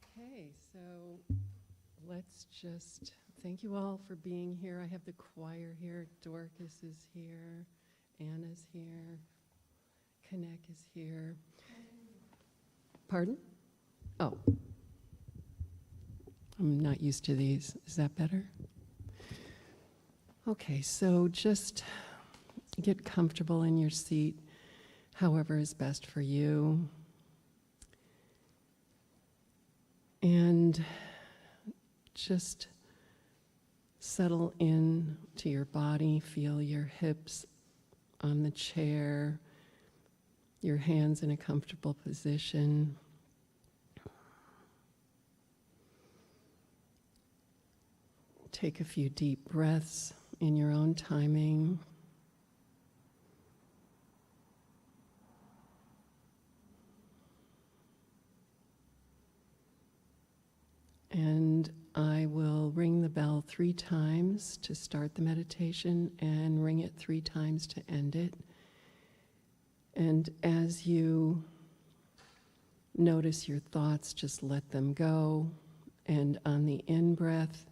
Okay, so let's just thank you all for being here. I have the choir here. Dorcas is here. Anna's here. Connect is here. Pardon? Oh. I'm not used to these. Is that better? Okay, so just get comfortable in your seat, however is best for you. And just settle in to your body. Feel your hips on the chair, your hands in a comfortable position. Take a few deep breaths in your own timing. And I will ring the bell 3 times to start the meditation and ring it 3 times to end it. And as you notice your thoughts, just let them go. And on the in-breath,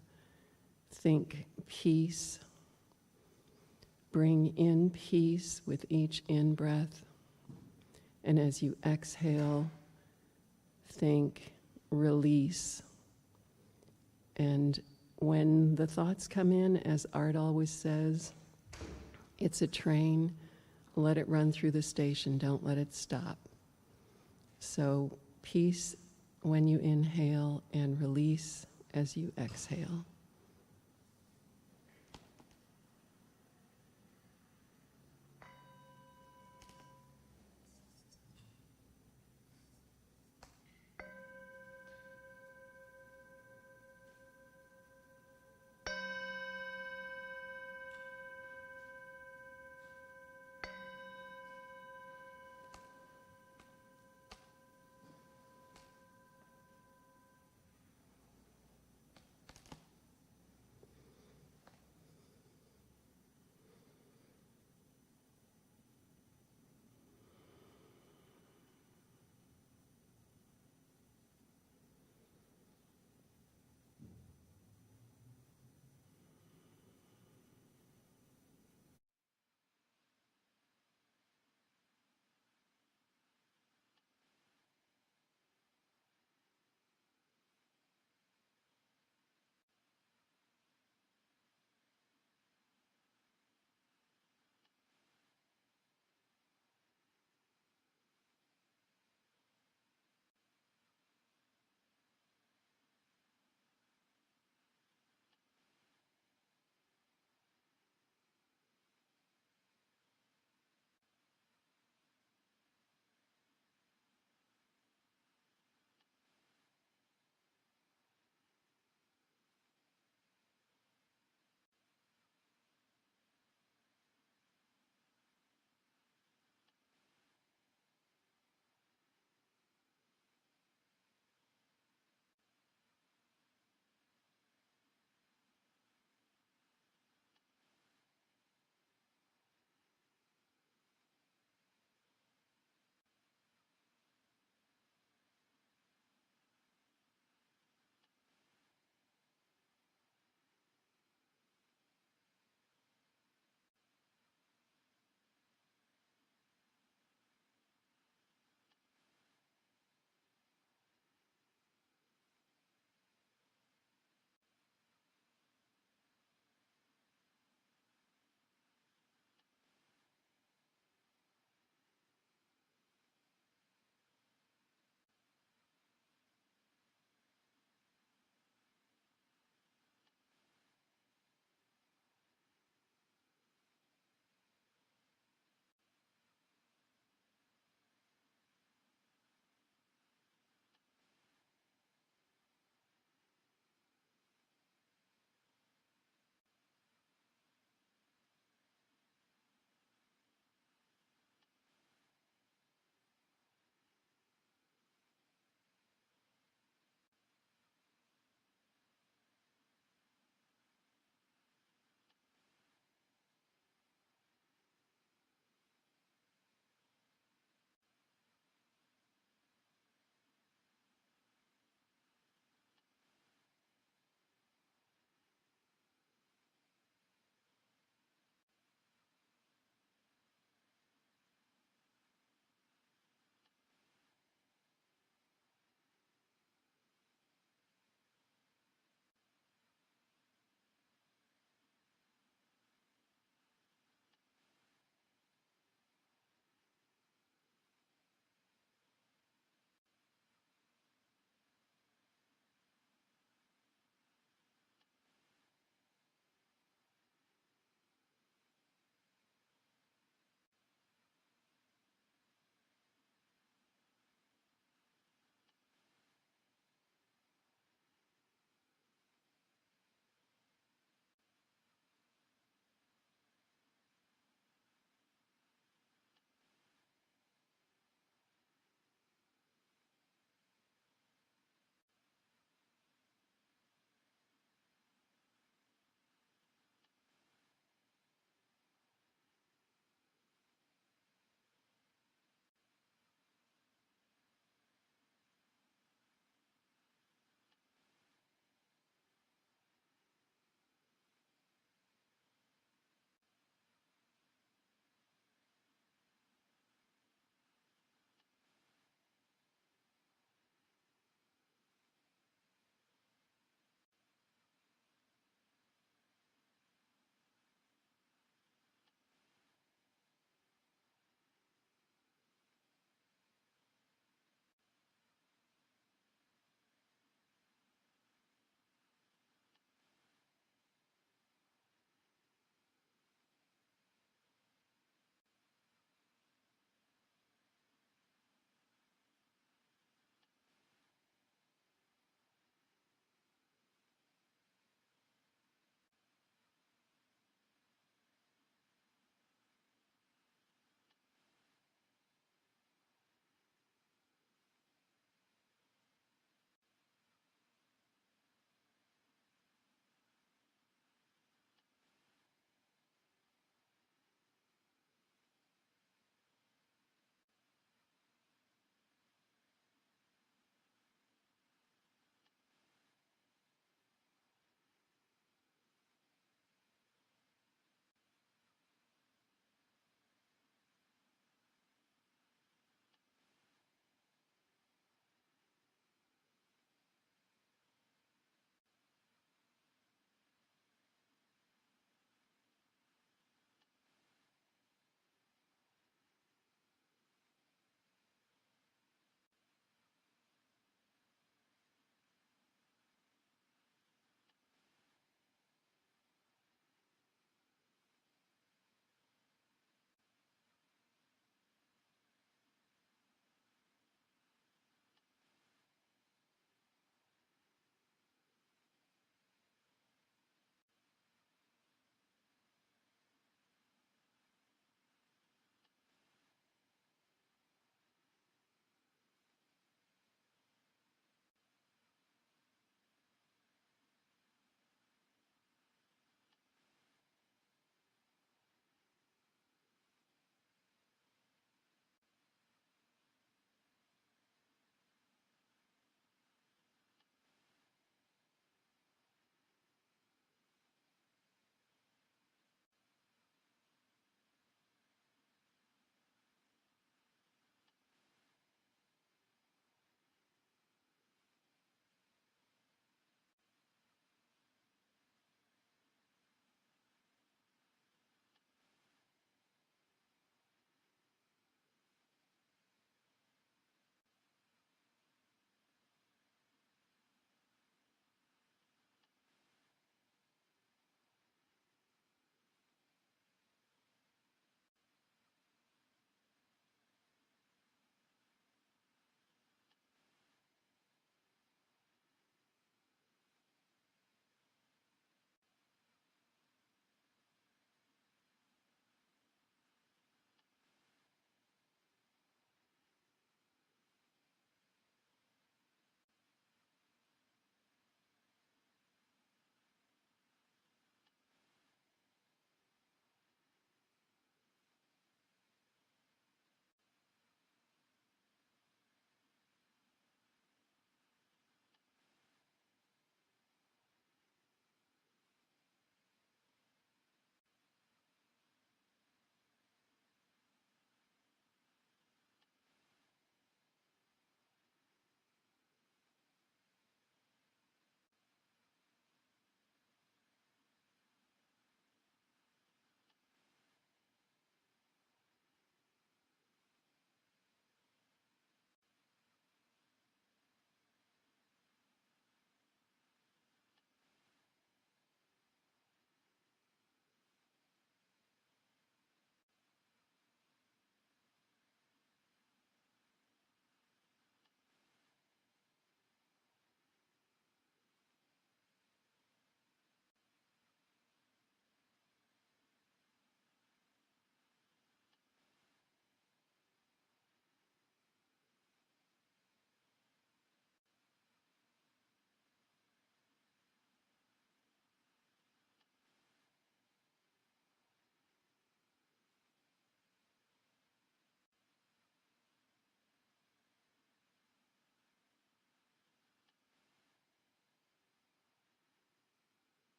think peace. Bring in peace with each in-breath. And as you exhale, think release. And when the thoughts come in, as Art always says, it's a train. Let it run through the station. Don't let it stop. So peace when you inhale and release as you exhale.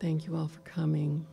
Thank you all for coming.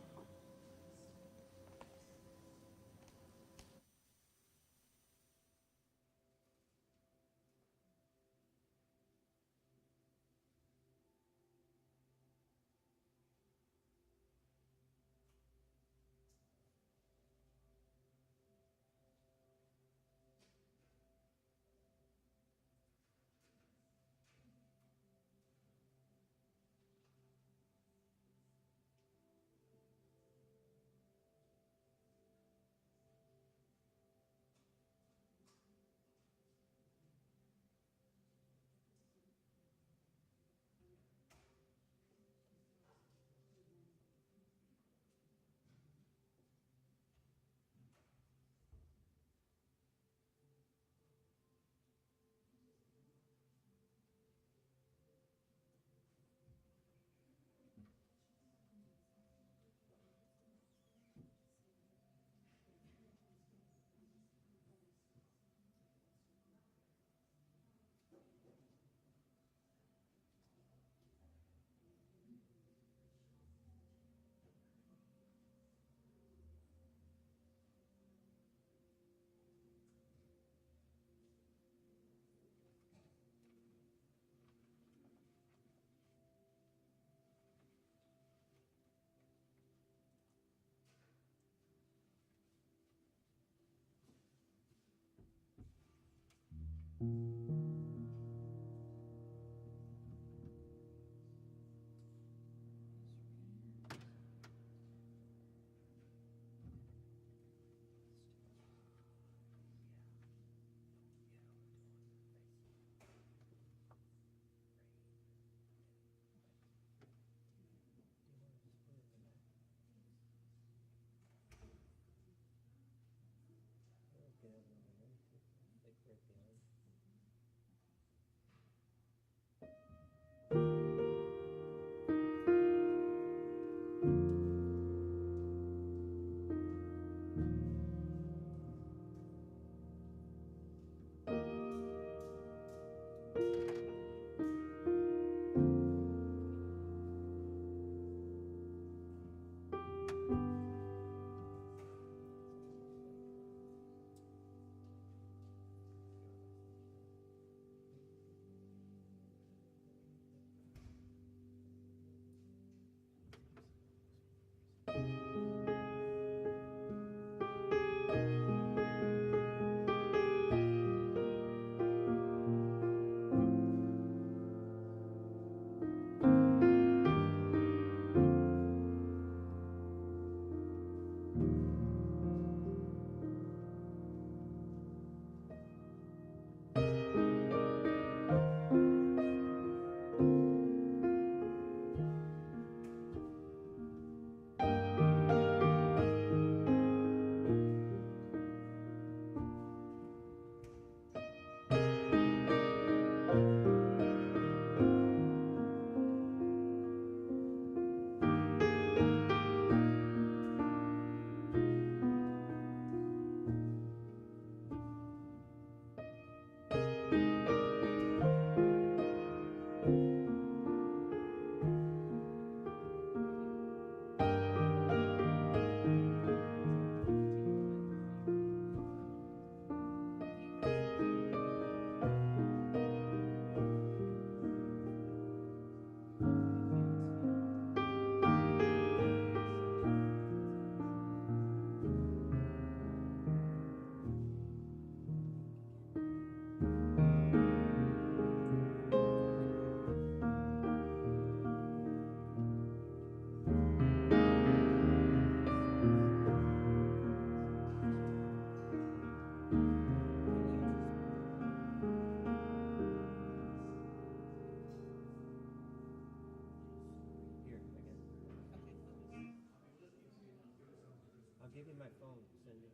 Give you my phone, Cindy.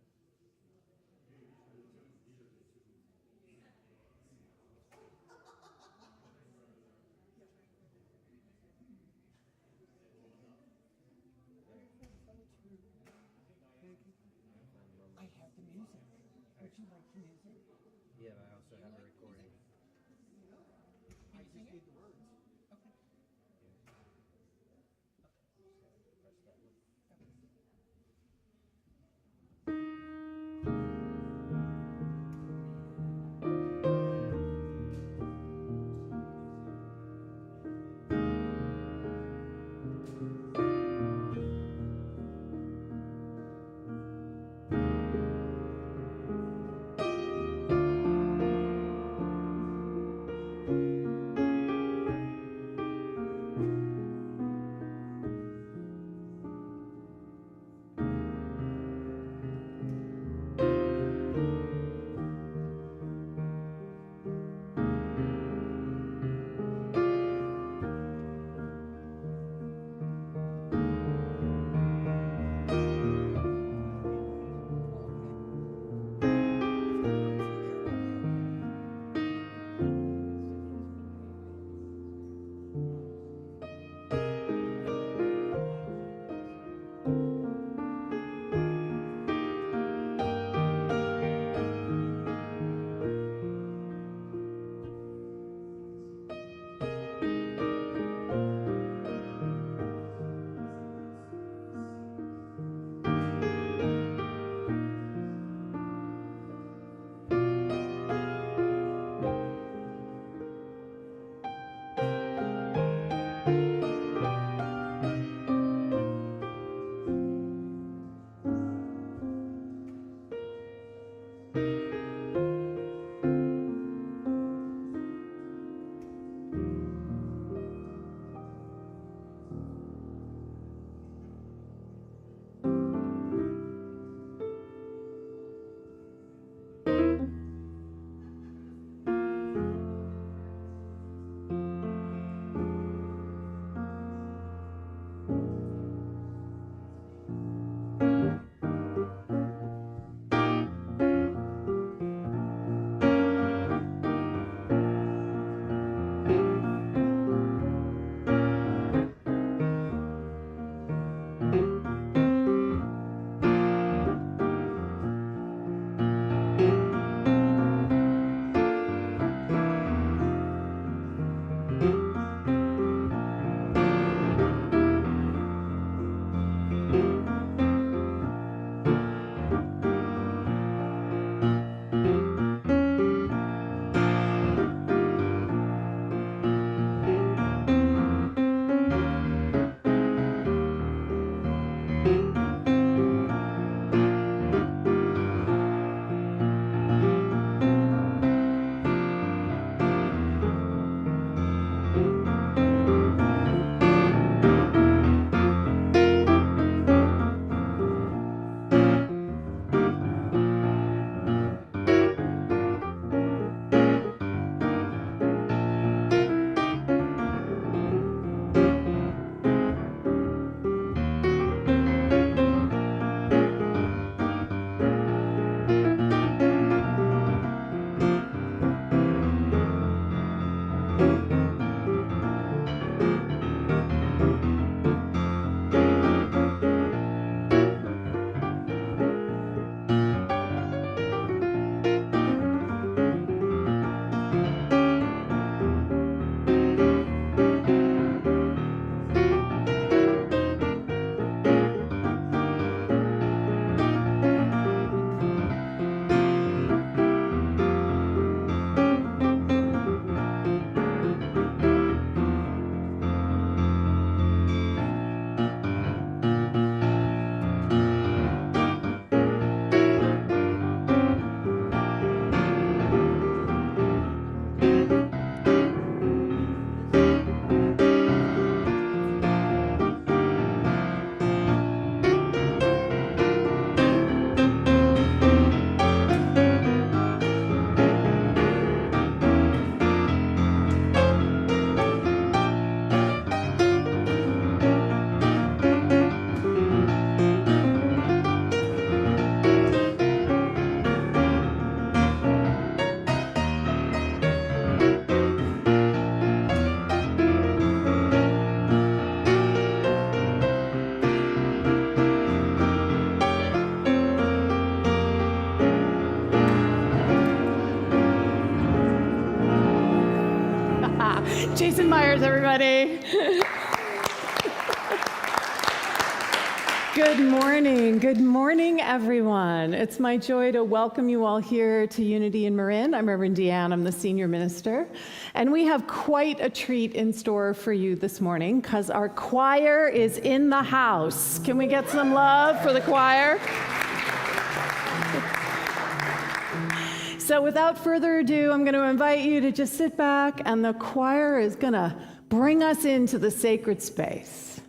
I have the music. Would you like the music? Yeah, but I also have a recording. I just need the words. Okay. Jason Myers, everybody. Good morning, everyone. It's my joy to welcome you all here to Unity in Marin. I'm Rev DeeAnn, I'm the senior minister. And we have quite a treat in store for you this morning because our choir is in the house. Can we get some love for the choir? So without further ado, I'm going to invite you to just sit back, and the choir is going to bring us into the sacred space.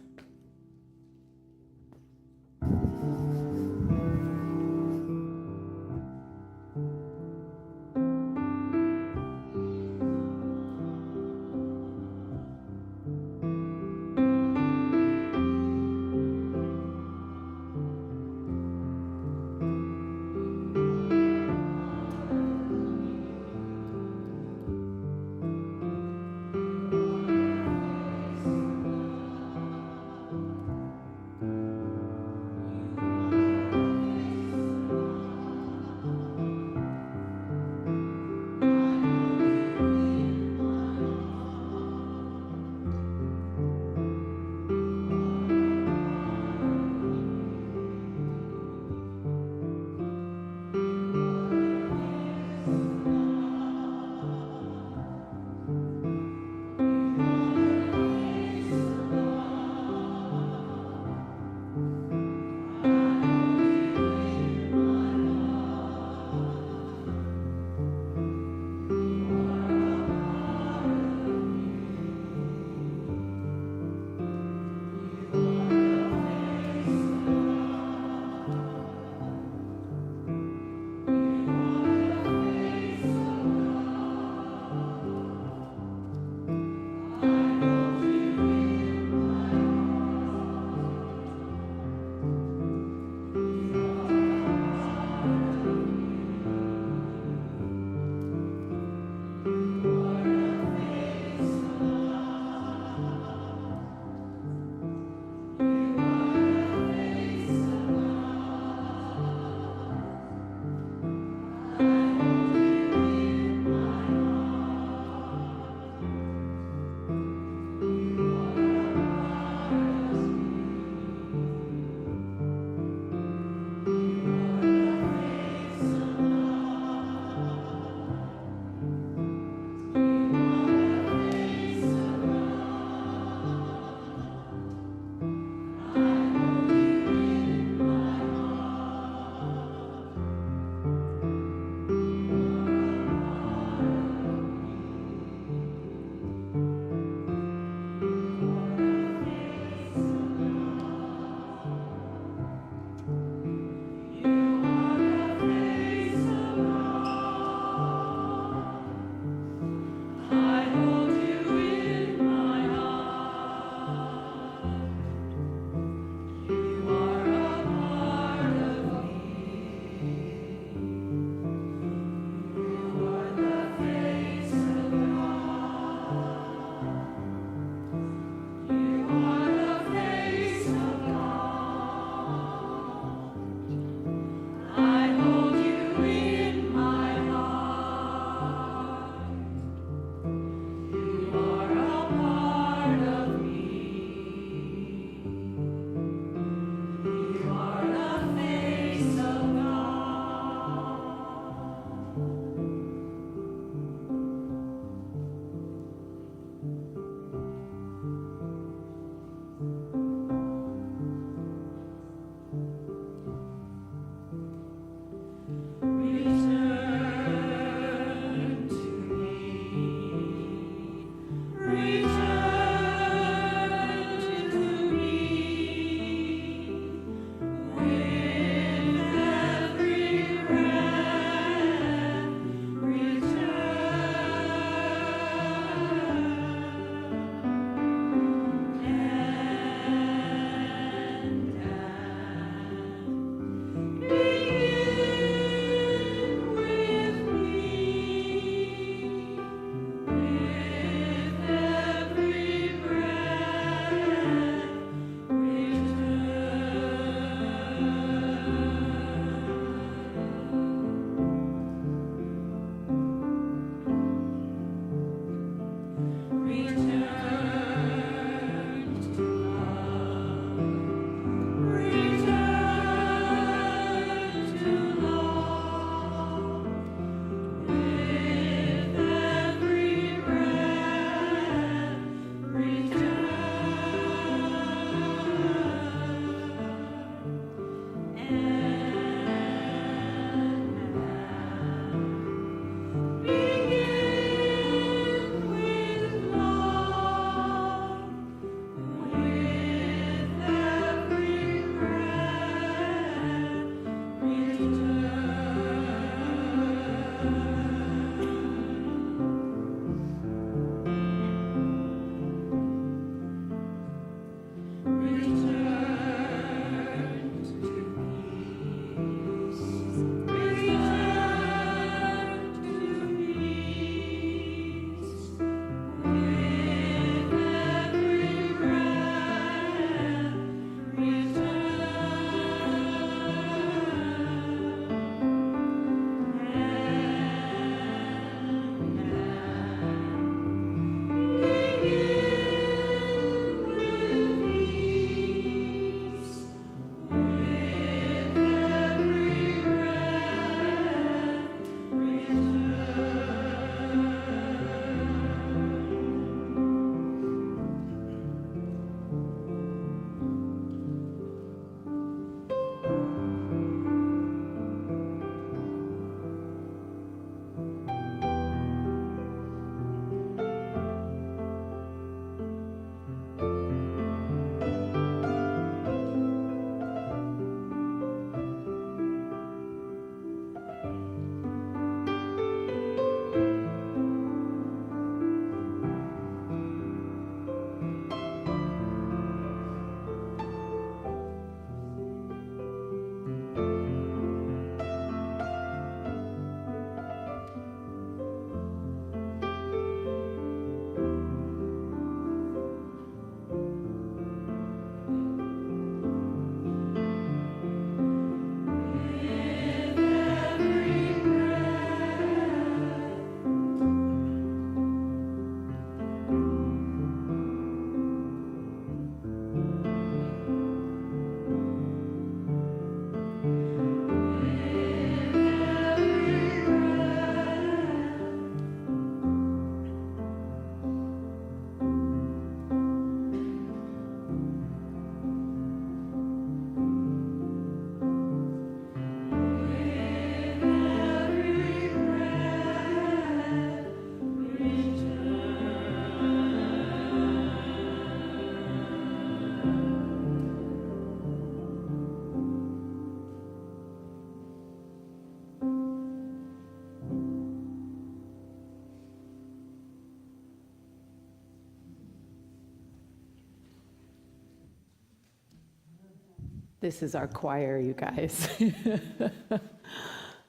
This is our choir, you guys.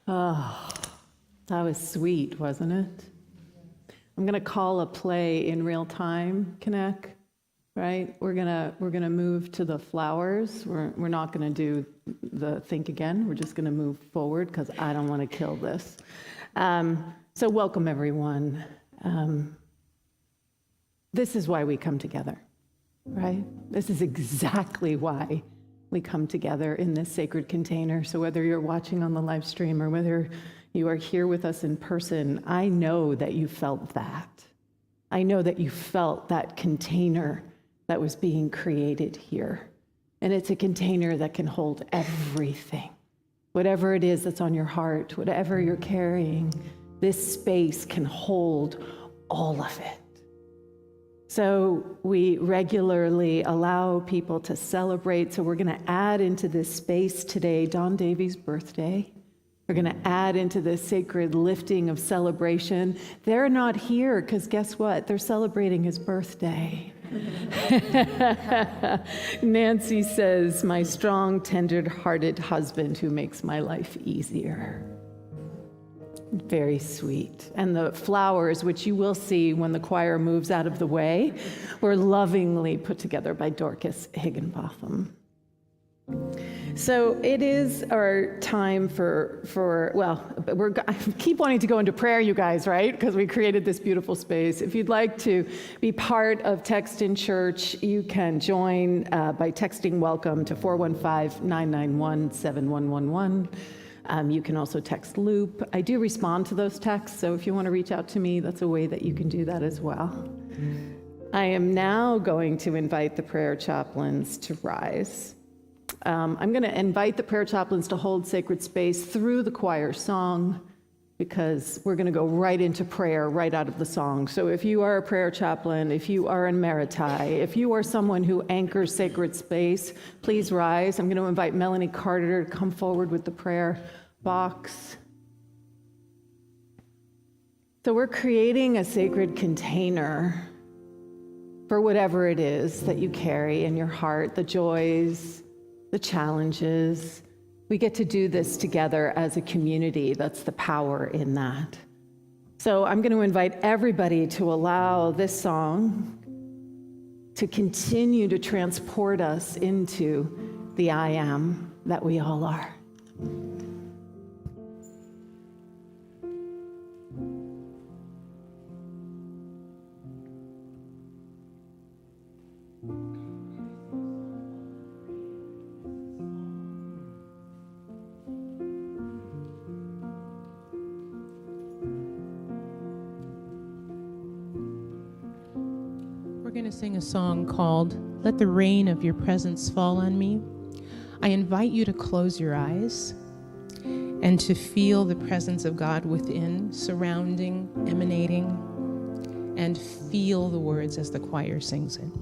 Oh, that was sweet, wasn't it? I'm going to call a play in real time, Connect, right? We're gonna move to the flowers. We're not going to do the think again. We're just going to move forward because I don't want to kill this. So welcome, everyone. This is why we come together, right? This is exactly why we come together in this sacred container. So whether you're watching on the live stream or whether you are here with us in person, I know that you felt that. I know that you felt that container that was being created here. And it's a container that can hold everything. Whatever it is that's on your heart, whatever you're carrying, this space can hold all of it. So we regularly allow people to celebrate. So we're going to add into this space today Don Davies' birthday. We're going to add into this sacred lifting of celebration. They're not here because guess what? They're celebrating his birthday. Nancy says, my strong, tender-hearted husband who makes my life easier. Very sweet. And the flowers, which you will see when the choir moves out of the way, were lovingly put together by Dorcas Higginbotham. So it is our time I keep wanting to go into prayer, you guys, right? Because we created this beautiful space. If you'd like to be part of Text in Church, you can join by texting welcome to 415-991-7111. You can also text Loop. I do respond to those texts, so if you want to reach out to me, that's a way that you can do that as well. I am now going to invite the prayer chaplains to rise. I'm going to invite the prayer chaplains to hold sacred space through the choir song because we're going to go right into prayer right out of the song. So if you are a prayer chaplain, if you are in Maritai, if you are someone who anchors sacred space, please rise. I'm going to invite Melanie Carter to come forward with the prayer box. So we're creating a sacred container for whatever it is that you carry in your heart, the joys, the challenges. We get to do this together as a community. That's the power in that. So I'm going to invite everybody to allow this song to continue to transport us into the I am that we all are. We're going to sing a song called Let the Rain of Your Presence Fall on Me. I invite you to close your eyes and to feel the presence of God within, surrounding, emanating, and feel the words as the choir sings it.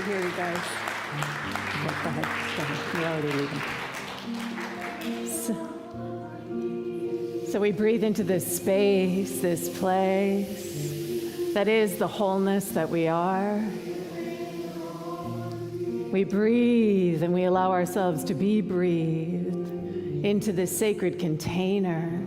hear you guys. Yeah, go ahead. You're already leaving. So we breathe into this space, this place that is the wholeness that we are. We breathe and we allow ourselves to be breathed into this sacred container.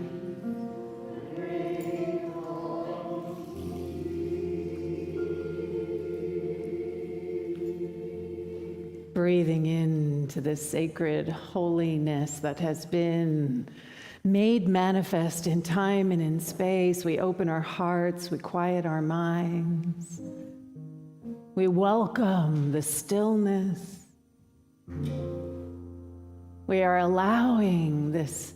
Breathing into this sacred holiness that has been made manifest in time and in space. We open our hearts, we quiet our minds. We welcome the stillness. We are allowing this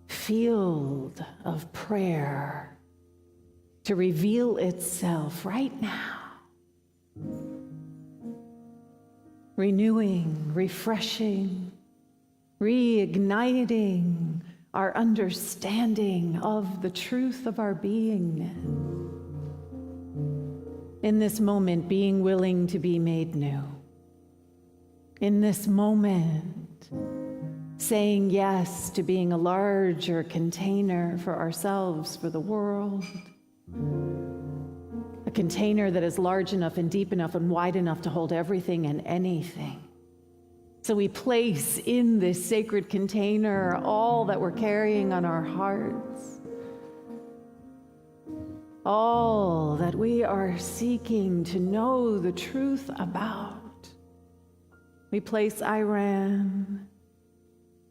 field of prayer to reveal itself right now. Renewing, refreshing, reigniting our understanding of the truth of our beingness. In this moment, being willing to be made new. In this moment, saying yes to being a larger container for ourselves, for the world. A container that is large enough and deep enough and wide enough to hold everything and anything. So we place in this sacred container all that we're carrying on our hearts, all that we are seeking to know the truth about. We place Iran.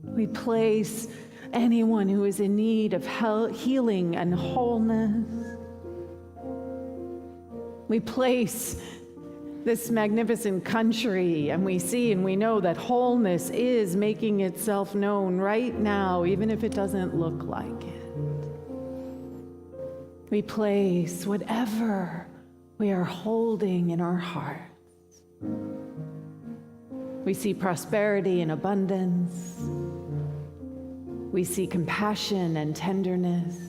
We place anyone who is in need of healing and wholeness. We place this magnificent country, and we see and we know that wholeness is making itself known right now, even if it doesn't look like it. We place whatever we are holding in our hearts. We see prosperity and abundance. We see compassion and tenderness.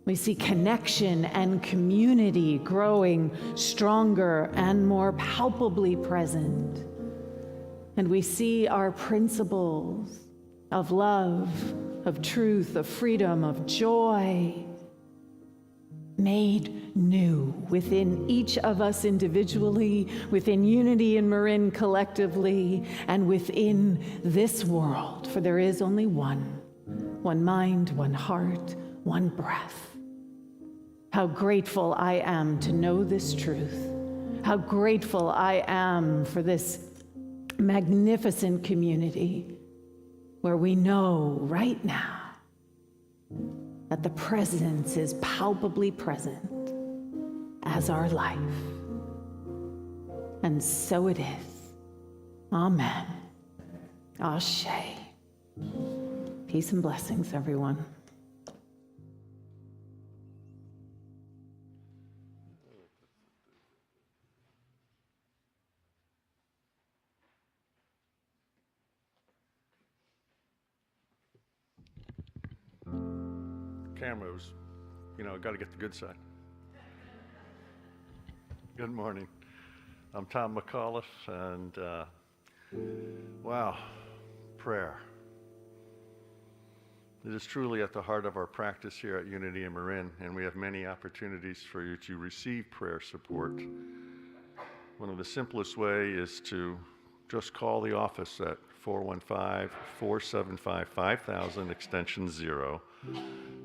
We see connection and community growing stronger and more palpably present. And we see our principles of love, of truth, of freedom, of joy made new within each of us individually, within Unity and Marin collectively, and within this world. For there is only one mind, one heart, one breath. How grateful I am to know this truth. How grateful I am for this magnificent community where we know right now that the presence is palpably present as our life. And so it is. Amen. Ashe. Peace and blessings, everyone. Cameras, got to get the good side. Good morning. I'm Tom McAuliffe, and wow, prayer. It is truly at the heart of our practice here at Unity and Marin, and we have many opportunities for you to receive prayer support. One of the simplest way is to just call the office at 415-475-5000, extension 0.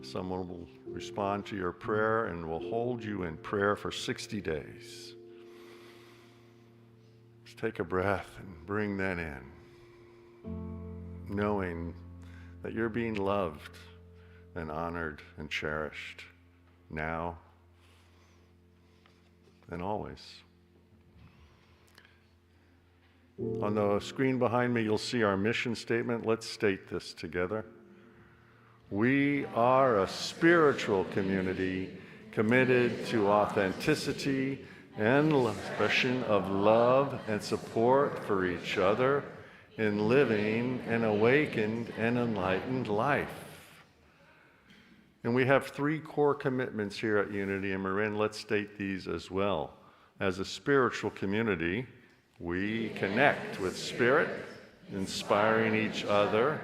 Someone will respond to your prayer and will hold you in prayer for 60 days. Just take a breath and bring that in, knowing that you're being loved and honored and cherished now and always. On the screen behind me, you'll see our mission statement. Let's state this together. We are a spiritual community committed to authenticity and expression of love and support for each other in living an awakened and enlightened life. And we have 3 core commitments here at Unity and Marin. Let's state these as well. As a spiritual community, We connect with Spirit, inspiring each other,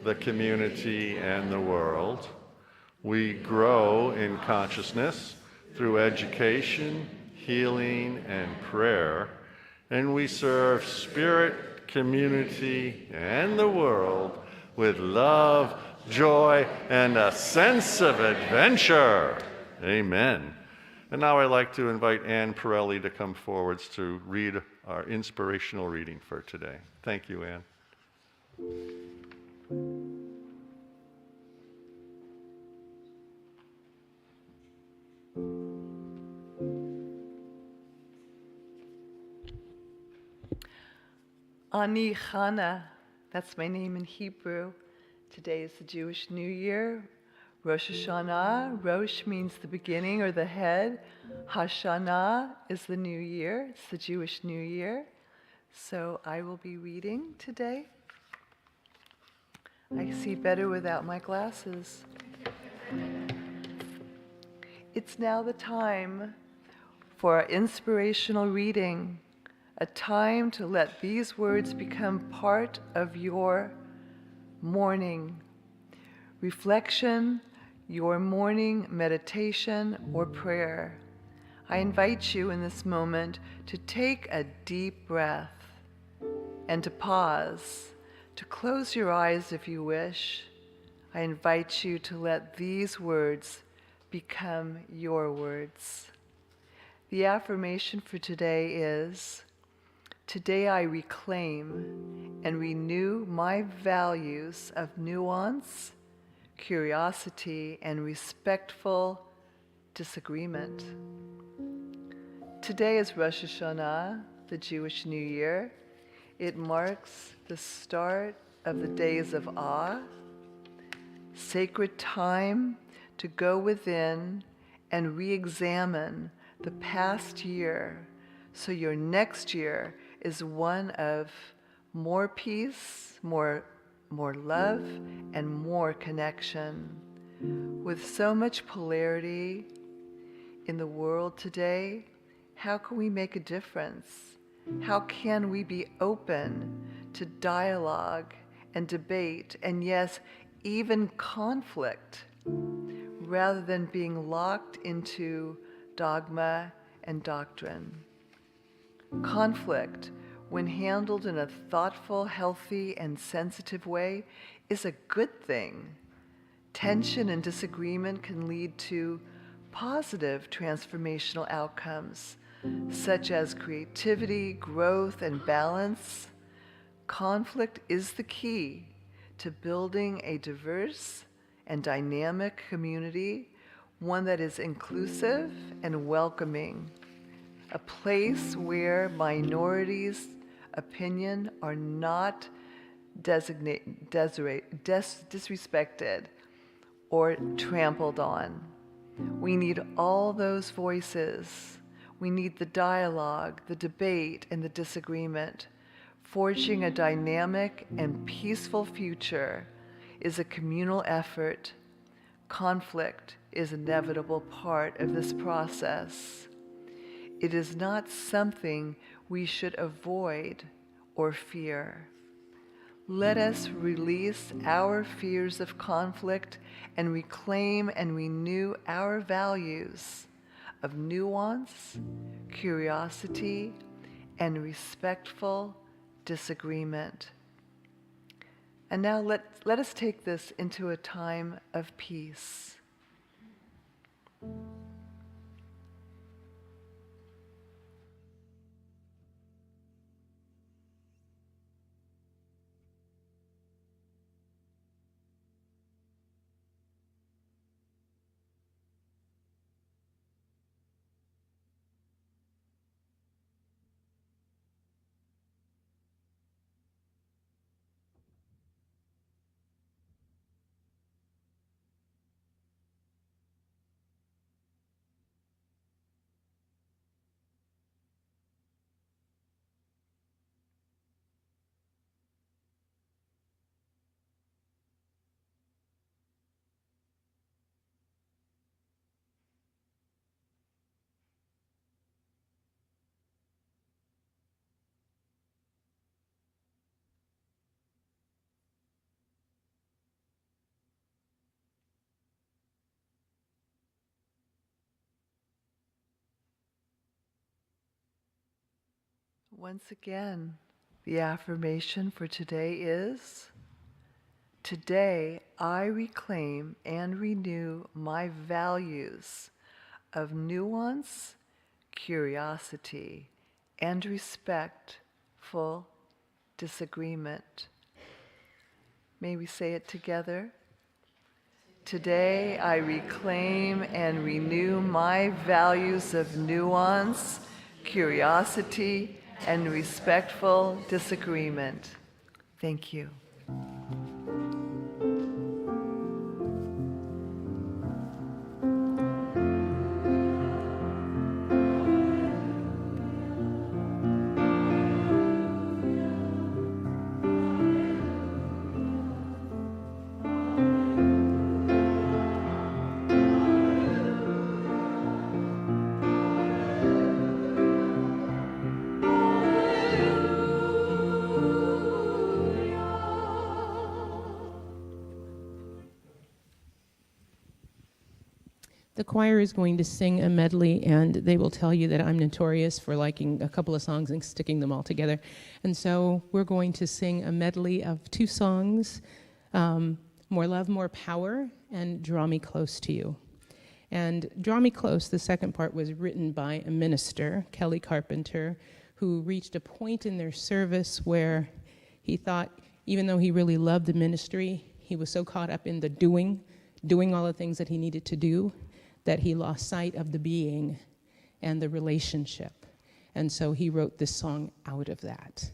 the community, and the world. We grow in consciousness through education, healing, and prayer, and we serve Spirit, community, and the world with love, joy, and a sense of adventure. Amen. And now I'd like to invite Ann Pirelli to come forwards to read our inspirational reading for today. Thank you, Ann. Ani Chana, that's my name in Hebrew. Today is the Jewish New Year. Rosh Hashanah, Rosh means the beginning or the head. Hashanah is the new year, it's the Jewish New Year. So I will be reading today. I see better without my glasses. It's now the time for our inspirational reading, a time to let these words become part of your morning reflection, your morning meditation or prayer. I invite you in this moment to take a deep breath and to pause, to close your eyes if you wish. I invite you to let these words become your words. The affirmation for today is, today I reclaim and renew my values of nuance, curiosity, and respectful disagreement. Today is Rosh Hashanah, the Jewish New Year. It marks the start of the days of awe, sacred time to go within and re-examine the past year so your next year is one of more peace, more love, and more connection. With so much polarity in the world today, how can we make a difference? How can we be open to dialogue and debate, and yes, even conflict, rather than being locked into dogma and doctrine? Conflict, when handled in a thoughtful, healthy, and sensitive way, is a good thing. Tension and disagreement can lead to positive transformational outcomes, such as creativity, growth, and balance. Conflict is the key to building a diverse and dynamic community, one that is inclusive and welcoming, a place where minorities' opinion are not disrespected or trampled on. We need all those voices. We need the dialogue, the debate, and the disagreement. Forging a dynamic and peaceful future is a communal effort. Conflict is an inevitable part of this process. It is not something we should avoid or fear. Let us release our fears of conflict and reclaim and renew our values of nuance, curiosity, and respectful disagreement. And now let us take this into a time of peace. Once again, the affirmation for today is, today I reclaim and renew my values of nuance, curiosity, and respectful disagreement. May we say it together? Today I reclaim and renew my values of nuance, curiosity, and respectful disagreement. Thank you. The choir is going to sing a medley, and they will tell you that I'm notorious for liking a couple of songs and sticking them all together. And so we're going to sing a medley of two songs, More Love, More Power, and Draw Me Close to You. And Draw Me Close, the second part, was written by a minister, Kelly Carpenter, who reached a point in their service where he thought, even though he really loved the ministry, he was so caught up in the doing all the things that he needed to do, that he lost sight of the being and the relationship. And so he wrote this song out of that.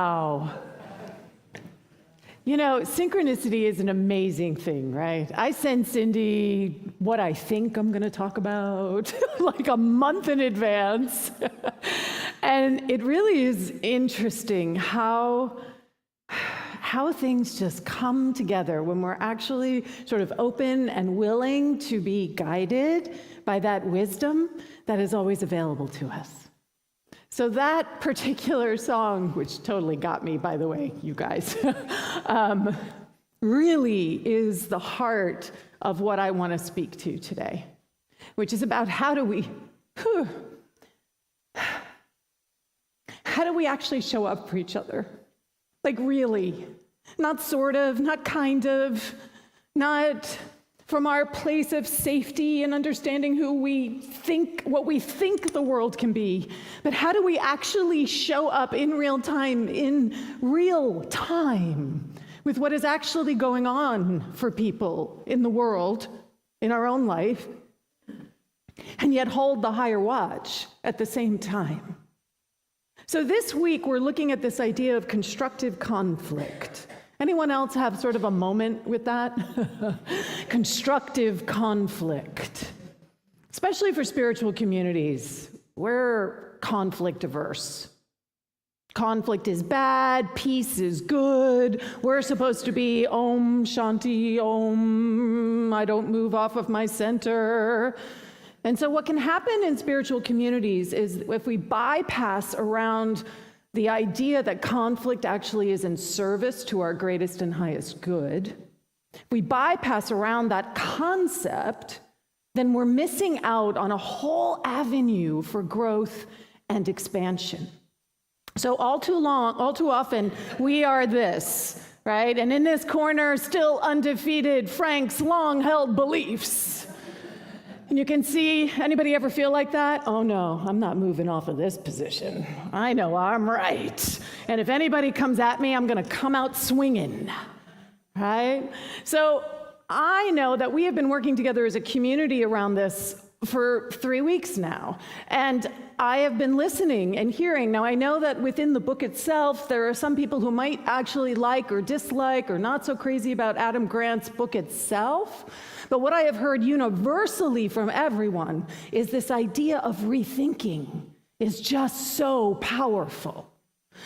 Wow. You know, synchronicity is an amazing thing, right? I send Cindy what I think I'm going to talk about like a month in advance. And it really is interesting how things just come together when we're actually sort of open and willing to be guided by that wisdom that is always available to us. So that particular song, which totally got me, by the way, you guys, really is the heart of what I want to speak to today, which is about how do we actually show up for each other? Like really, not sort of, not kind of, not from our place of safety and understanding what we think the world can be, but how do we actually show up in real time with what is actually going on for people in the world, in our own life, and yet hold the higher watch at the same time. So this week, we're looking at this idea of constructive conflict. Anyone else have sort of a moment with that? Constructive conflict. Especially for spiritual communities, we're conflict averse. Conflict is bad, peace is good. We're supposed to be Om Shanti Om, I don't move off of my center. And so what can happen in spiritual communities is if we bypass around the idea that conflict actually is in service to our greatest and highest good, if we bypass around that concept, then we're missing out on a whole avenue for growth and expansion. So all too often, we are this, right? And in this corner, still undefeated, Frank's long-held beliefs. And you can see, anybody ever feel like that? Oh no, I'm not moving off of this position. I know I'm right. And if anybody comes at me, I'm gonna come out swinging, right? So I know that we have been working together as a community around this for 3 weeks now. And I have been listening and hearing. Now I know that within the book itself, there are some people who might actually like or dislike or not so crazy about Adam Grant's book itself. But what I have heard universally from everyone is this idea of rethinking is just so powerful.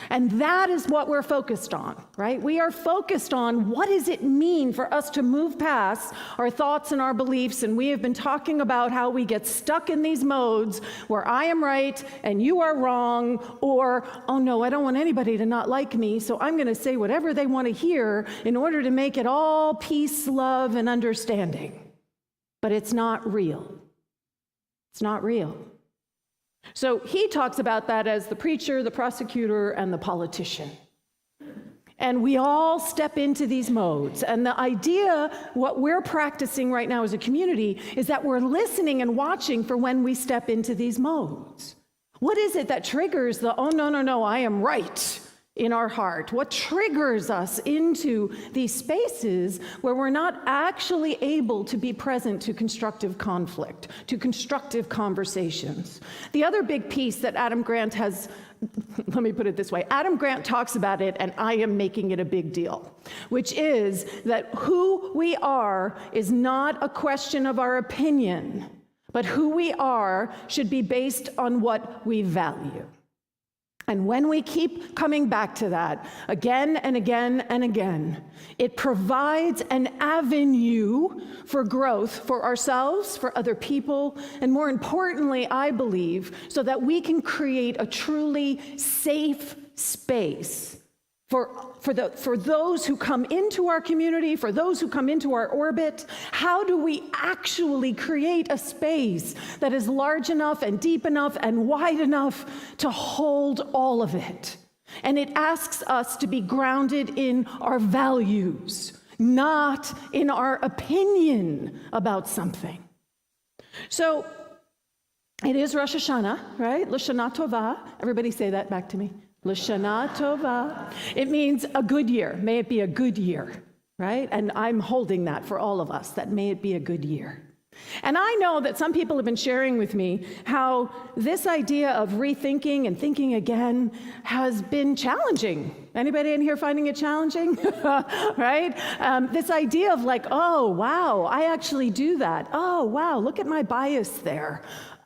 And that is what we're focused on, right? We are focused on what does it mean for us to move past our thoughts and our beliefs, and we have been talking about how we get stuck in these modes where I am right and you are wrong, or, oh no, I don't want anybody to not like me, so I'm gonna say whatever they want to hear in order to make it all peace, love, and understanding. But it's not real. It's not real. So he talks about that as the preacher, the prosecutor, and the politician. And we all step into these modes. And the idea, what we're practicing right now as a community, is that we're listening and watching for when we step into these modes. What is it that triggers the, oh, no, I am right in our heart? What triggers us into these spaces where we're not actually able to be present to constructive conflict, to constructive conversations? The other big piece that Adam Grant has, let me put it this way, Adam Grant talks about it, and I am making it a big deal, which is that who we are is not a question of our opinion, but who we are should be based on what we value. And when we keep coming back to that again and again and again, it provides an avenue for growth for ourselves, for other people, and more importantly, I believe, so that we can create a truly safe space for those who come into our community, for those who come into our orbit. How do we actually create a space that is large enough and deep enough and wide enough to hold all of it? And it asks us to be grounded in our values, not in our opinion about something. So it is Rosh Hashanah, right? L'Shana Tova. Everybody say that back to me. L'Shana Tova. It means a good year. May it be a good year, right? And I'm holding that for all of us, that may it be a good year. And I know that some people have been sharing with me how this idea of rethinking and thinking again has been challenging. Anybody in here finding it challenging? Right? This idea of like, oh, wow, I actually do that. Oh, wow, look at my bias there.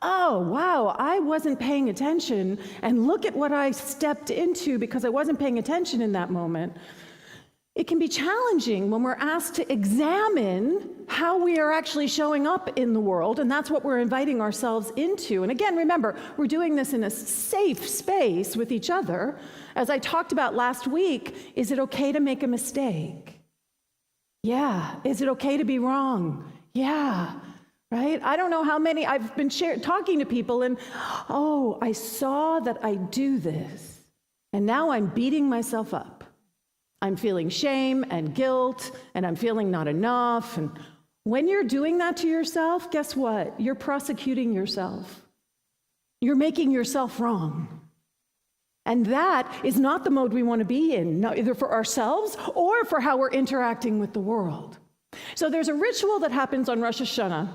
Oh, wow, I wasn't paying attention, and look at what I stepped into because I wasn't paying attention in that moment. It can be challenging when we're asked to examine how we are actually showing up in the world, and that's what we're inviting ourselves into. And again, remember, we're doing this in a safe space with each other. As I talked about last week, is it okay to make a mistake? Yeah. Is it okay to be wrong? Yeah. Right? I don't know how many, I've been talking to people and, oh, I saw that I do this, and now I'm beating myself up. I'm feeling shame and guilt, and I'm feeling not enough. And when you're doing that to yourself, guess what? You're prosecuting yourself. You're making yourself wrong. And that is not the mode we want to be in, either for ourselves or for how we're interacting with the world. So there's a ritual that happens on Rosh Hashanah.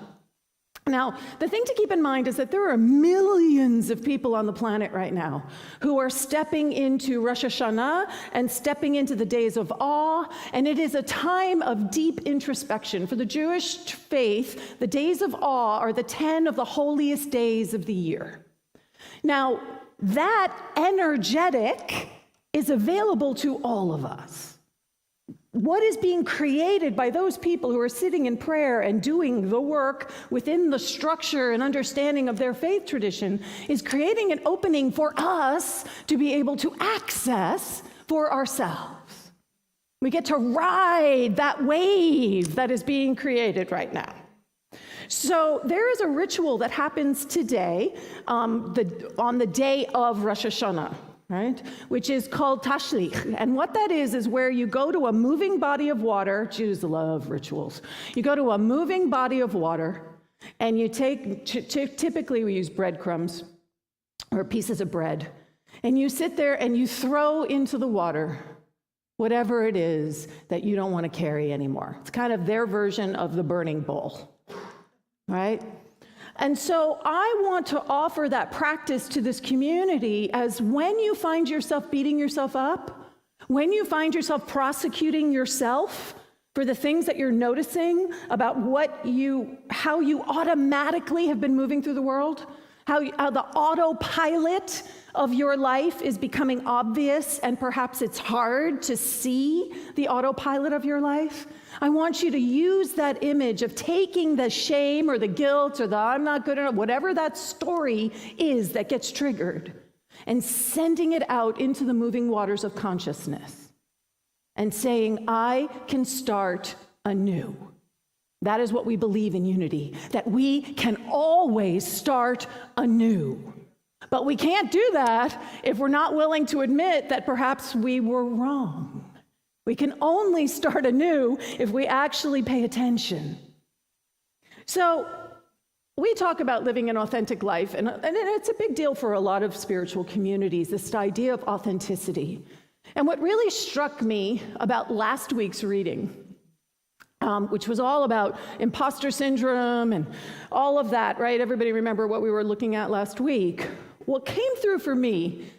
Now, the thing to keep in mind is that there are millions of people on the planet right now who are stepping into Rosh Hashanah and stepping into the days of awe, and it is a time of deep introspection. For the Jewish faith, the days of awe are the 10 of the holiest days of the year. Now, that energetic is available to all of us. What is being created by those people who are sitting in prayer and doing the work within the structure and understanding of their faith tradition is creating an opening for us to be able to access for ourselves. We get to ride that wave that is being created right now. So there is a ritual that happens today on the day of Rosh Hashanah, right? Which is called tashlich. And what that is where you go to a moving body of water. Jews love rituals. You go to a moving body of water, and you take, typically we use breadcrumbs or pieces of bread, and you sit there and you throw into the water whatever it is that you don't want to carry anymore. It's kind of their version of the burning bowl, right? And so I want to offer that practice to this community as when you find yourself beating yourself up, when you find yourself prosecuting yourself for the things that you're noticing about how you automatically have been moving through the world, how the autopilot of your life is becoming obvious, and perhaps it's hard to see the autopilot of your life. I want you to use that image of taking the shame or the guilt or the I'm not good enough, whatever that story is that gets triggered, and sending it out into the moving waters of consciousness and saying, I can start anew. That is what we believe in Unity, that we can always start anew. But we can't do that if we're not willing to admit that perhaps we were wrong. We can only start anew if we actually pay attention. So we talk about living an authentic life, and it's a big deal for a lot of spiritual communities, this idea of authenticity. And what really struck me about last week's reading, which was all about imposter syndrome and all of that, right? Everybody remember what we were looking at last week? What came through for me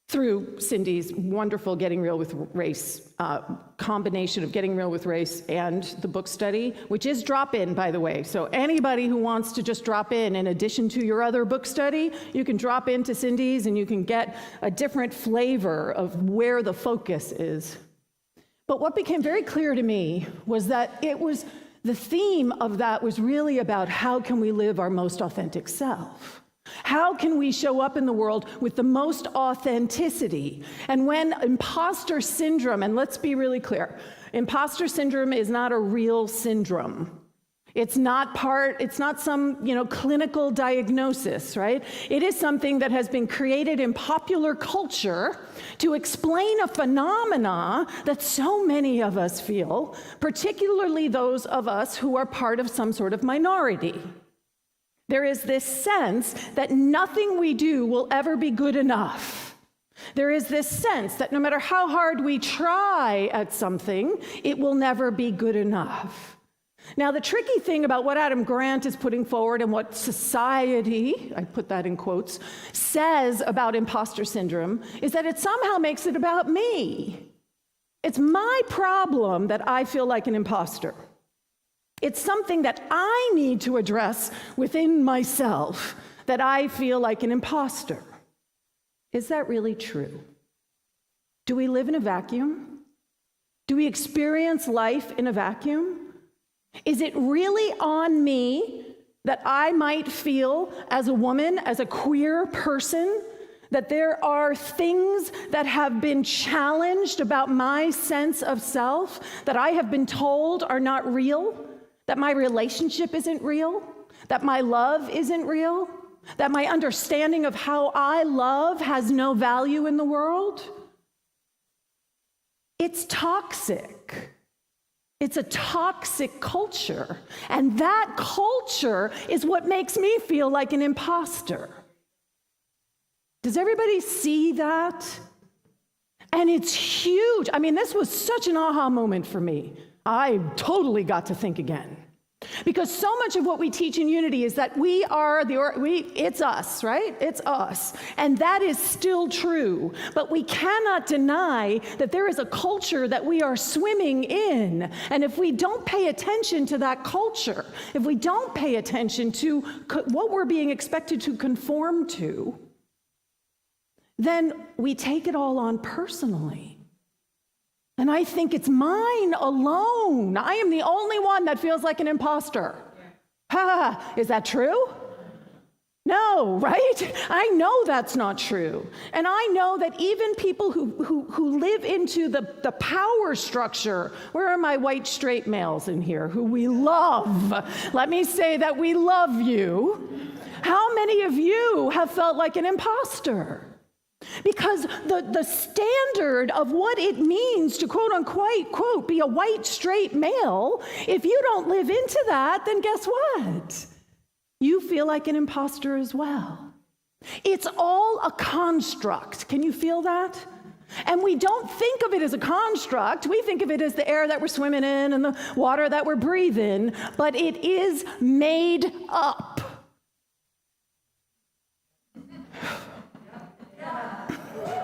through Cindy's wonderful Getting Real with Race, combination of Getting Real with Race and the book study, which is drop-in, by the way. So anybody who wants to just drop in addition to your other book study, you can drop into Cindy's and you can get a different flavor of where the focus is. But what became very clear to me was that the theme of that was really about how can we live our most authentic self? How can we show up in the world with the most authenticity? And when imposter syndrome, and let's be really clear, imposter syndrome is not a real syndrome. It's not some, clinical diagnosis, right? It is something that has been created in popular culture to explain a phenomena that so many of us feel, particularly those of us who are part of some sort of minority. There is this sense that nothing we do will ever be good enough. There is this sense that no matter how hard we try at something, it will never be good enough. Now, the tricky thing about what Adam Grant is putting forward and what society, I put that in quotes, says about imposter syndrome is that it somehow makes it about me. It's my problem that I feel like an imposter. It's something that I need to address within myself, that I feel like an imposter. Is that really true? Do we live in a vacuum? Do we experience life in a vacuum? Is it really on me that I might feel as a woman, as a queer person, that there are things that have been challenged about my sense of self, that I have been told are not real, that my relationship isn't real, that my love isn't real, that my understanding of how I love has no value in the world? It's toxic. It's a toxic culture, and that culture is what makes me feel like an imposter. Does everybody see that? And it's huge. I mean, this was such an aha moment for me. I totally got to think again. Because so much of what we teach in Unity is that we are it's us, right? It's us. And that is still true. But we cannot deny that there is a culture that we are swimming in. And if we don't pay attention to that culture, if we don't pay attention to what we're being expected to conform to, then we take it all on personally. And I think it's mine alone. I am the only one that feels like an imposter. Ha! Is that true? No, right? I know that's not true. And I know that even people who live into the power structure, where are my white straight males in here who we love? Let me say that we love you. How many of you have felt like an imposter? Because the standard of what it means to quote unquote, quote, be a white straight male, if you don't live into that, then guess what? You feel like an imposter as well. It's all a construct. Can you feel that? And we don't think of it as a construct. We think of it as the air that we're swimming in and the water that we're breathing, but it is made up.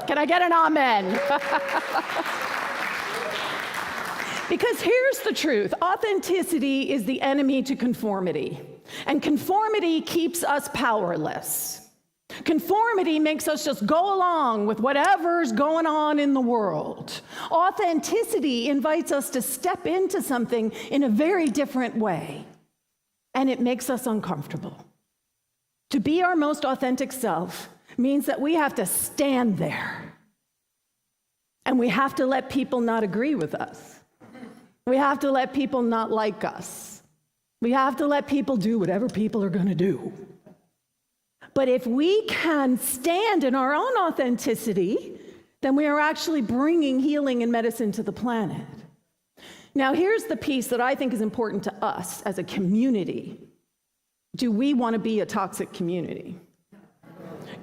Can I get an amen? Because here's the truth. Authenticity is the enemy to conformity. And conformity keeps us powerless. Conformity makes us just go along with whatever's going on in the world. Authenticity invites us to step into something in a very different way. And it makes us uncomfortable. To be our most authentic self means that we have to stand there. And we have to let people not agree with us. We have to let people not like us. We have to let people do whatever people are going to do. But if we can stand in our own authenticity, then we are actually bringing healing and medicine to the planet. Now, here's the piece that I think is important to us as a community. Do we want to be a toxic community?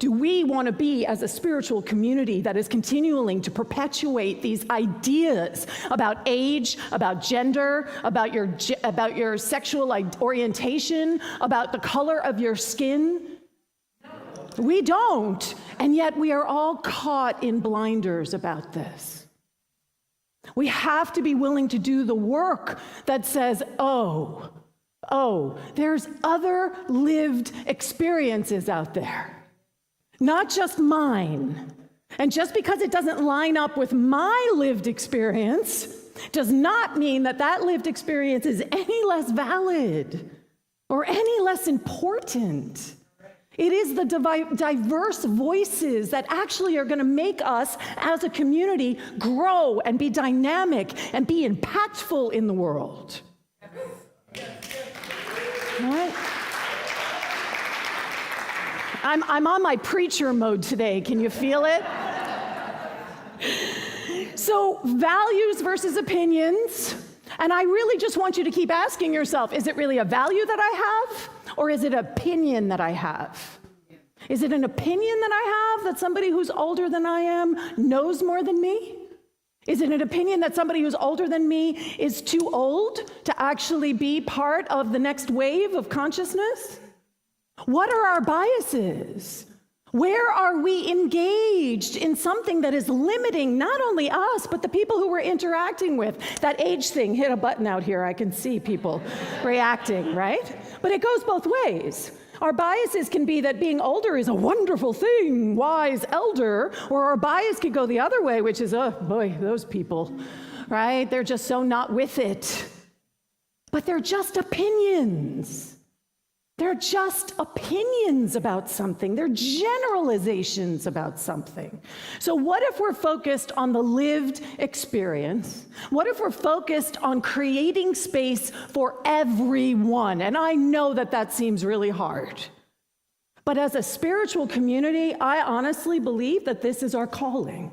Do we want to be, as a spiritual community that is continuing to perpetuate these ideas about age, about gender, about your sexual orientation, about the color of your skin? We don't, and yet we are all caught in blinders about this. We have to be willing to do the work that says, oh, there's other lived experiences out there. Not just mine. And just because it doesn't line up with my lived experience does not mean that that lived experience is any less valid or any less important. It is the diverse voices that actually are going to make us as a community grow and be dynamic and be impactful in the world. All right? I'm on my preacher mode today. Can you feel it? So, values versus opinions. And I really just want you to keep asking yourself, is it really a value that I have? Or is it an opinion that I have? Is it an opinion that I have that somebody who's older than I am knows more than me? Is it an opinion that somebody who's older than me is too old to actually be part of the next wave of consciousness? What are our biases? Where are we engaged in something that is limiting not only us, but the people who we're interacting with? That age thing hit a button out here. I can see people reacting, right? But it goes both ways. Our biases can be that being older is a wonderful thing, wise elder, or our bias could go the other way, which is, oh boy, those people, right? They're just so not with it. But they're just opinions. They're just opinions about something. They're generalizations about something. So what if we're focused on the lived experience? What if we're focused on creating space for everyone? And I know that that seems really hard. But as a spiritual community, I honestly believe that this is our calling.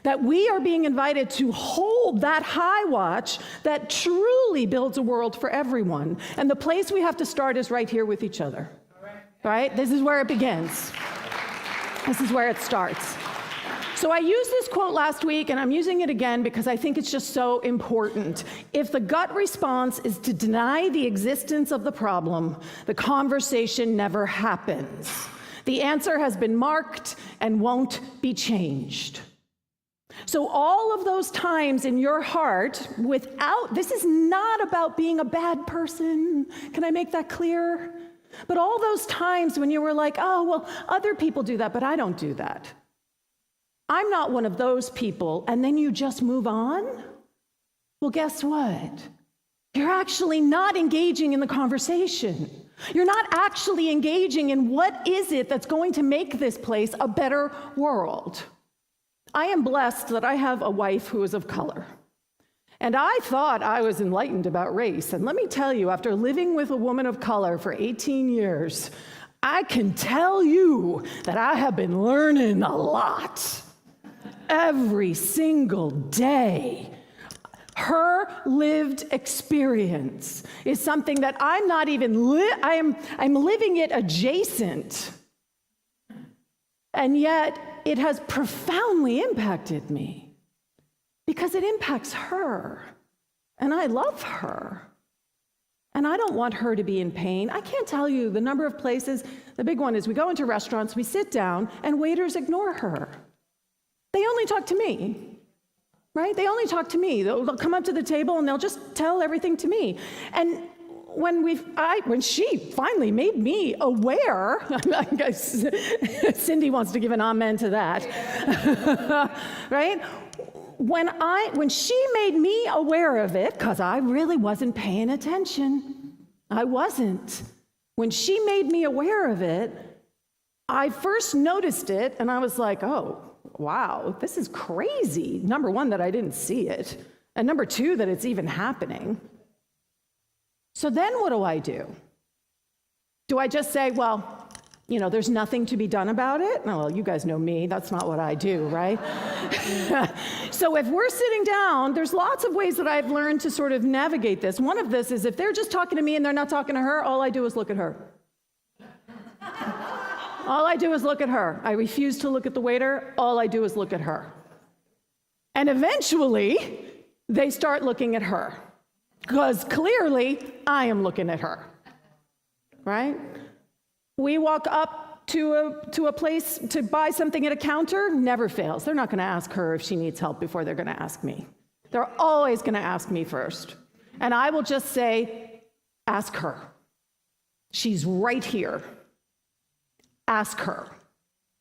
That we are being invited to hold that high watch that truly builds a world for everyone. And the place we have to start is right here with each other. Right? This is where it begins. This is where it starts. So I used this quote last week, and I'm using it again because I think it's just so important. If the gut response is to deny the existence of the problem, the conversation never happens. The answer has been marked and won't be changed. So all of those times in your heart this is not about being a bad person. Can I make that clear? But all those times when you were like, oh, well, other people do that, but I don't do that. I'm not one of those people, and then you just move on? Well, guess what? You're actually not engaging in the conversation. You're not actually engaging in what is it that's going to make this place a better world. I am blessed that I have a wife who is of color. And I thought I was enlightened about race. And let me tell you, after living with a woman of color for 18 years, I can tell you that I have been learning a lot. Every single day. Her lived experience is something that I'm not even, I'm living it adjacent. And yet, it has profoundly impacted me because it impacts her, and I love her, and I don't want her to be in pain. I can't tell you the number of places. The big one is we go into restaurants, we sit down, and waiters ignore her. They only talk to me, right? They only talk to me. They'll come up to the table, and they'll just tell everything to me. And when she finally made me aware, I guess Cindy wants to give an amen to that, right? When she made me aware of it, because I really wasn't paying attention, I wasn't. When she made me aware of it, I first noticed it, and I was like, oh, wow, this is crazy. Number one, that I didn't see it, and number two, that it's even happening. So then what do? Do I just say, well, there's nothing to be done about it? No, well, you guys know me. That's not what I do, right? So if we're sitting down, there's lots of ways that I've learned to sort of navigate this. One of this is if they're just talking to me and they're not talking to her, all I do is look at her. All I do is look at her. I refuse to look at the waiter. All I do is look at her. And eventually, they start looking at her. Because clearly, I am looking at her, right? We walk up to a place to buy something at a counter, never fails. They're not going to ask her if she needs help before they're going to ask me. They're always going to ask me first. And I will just say, ask her. She's right here. Ask her.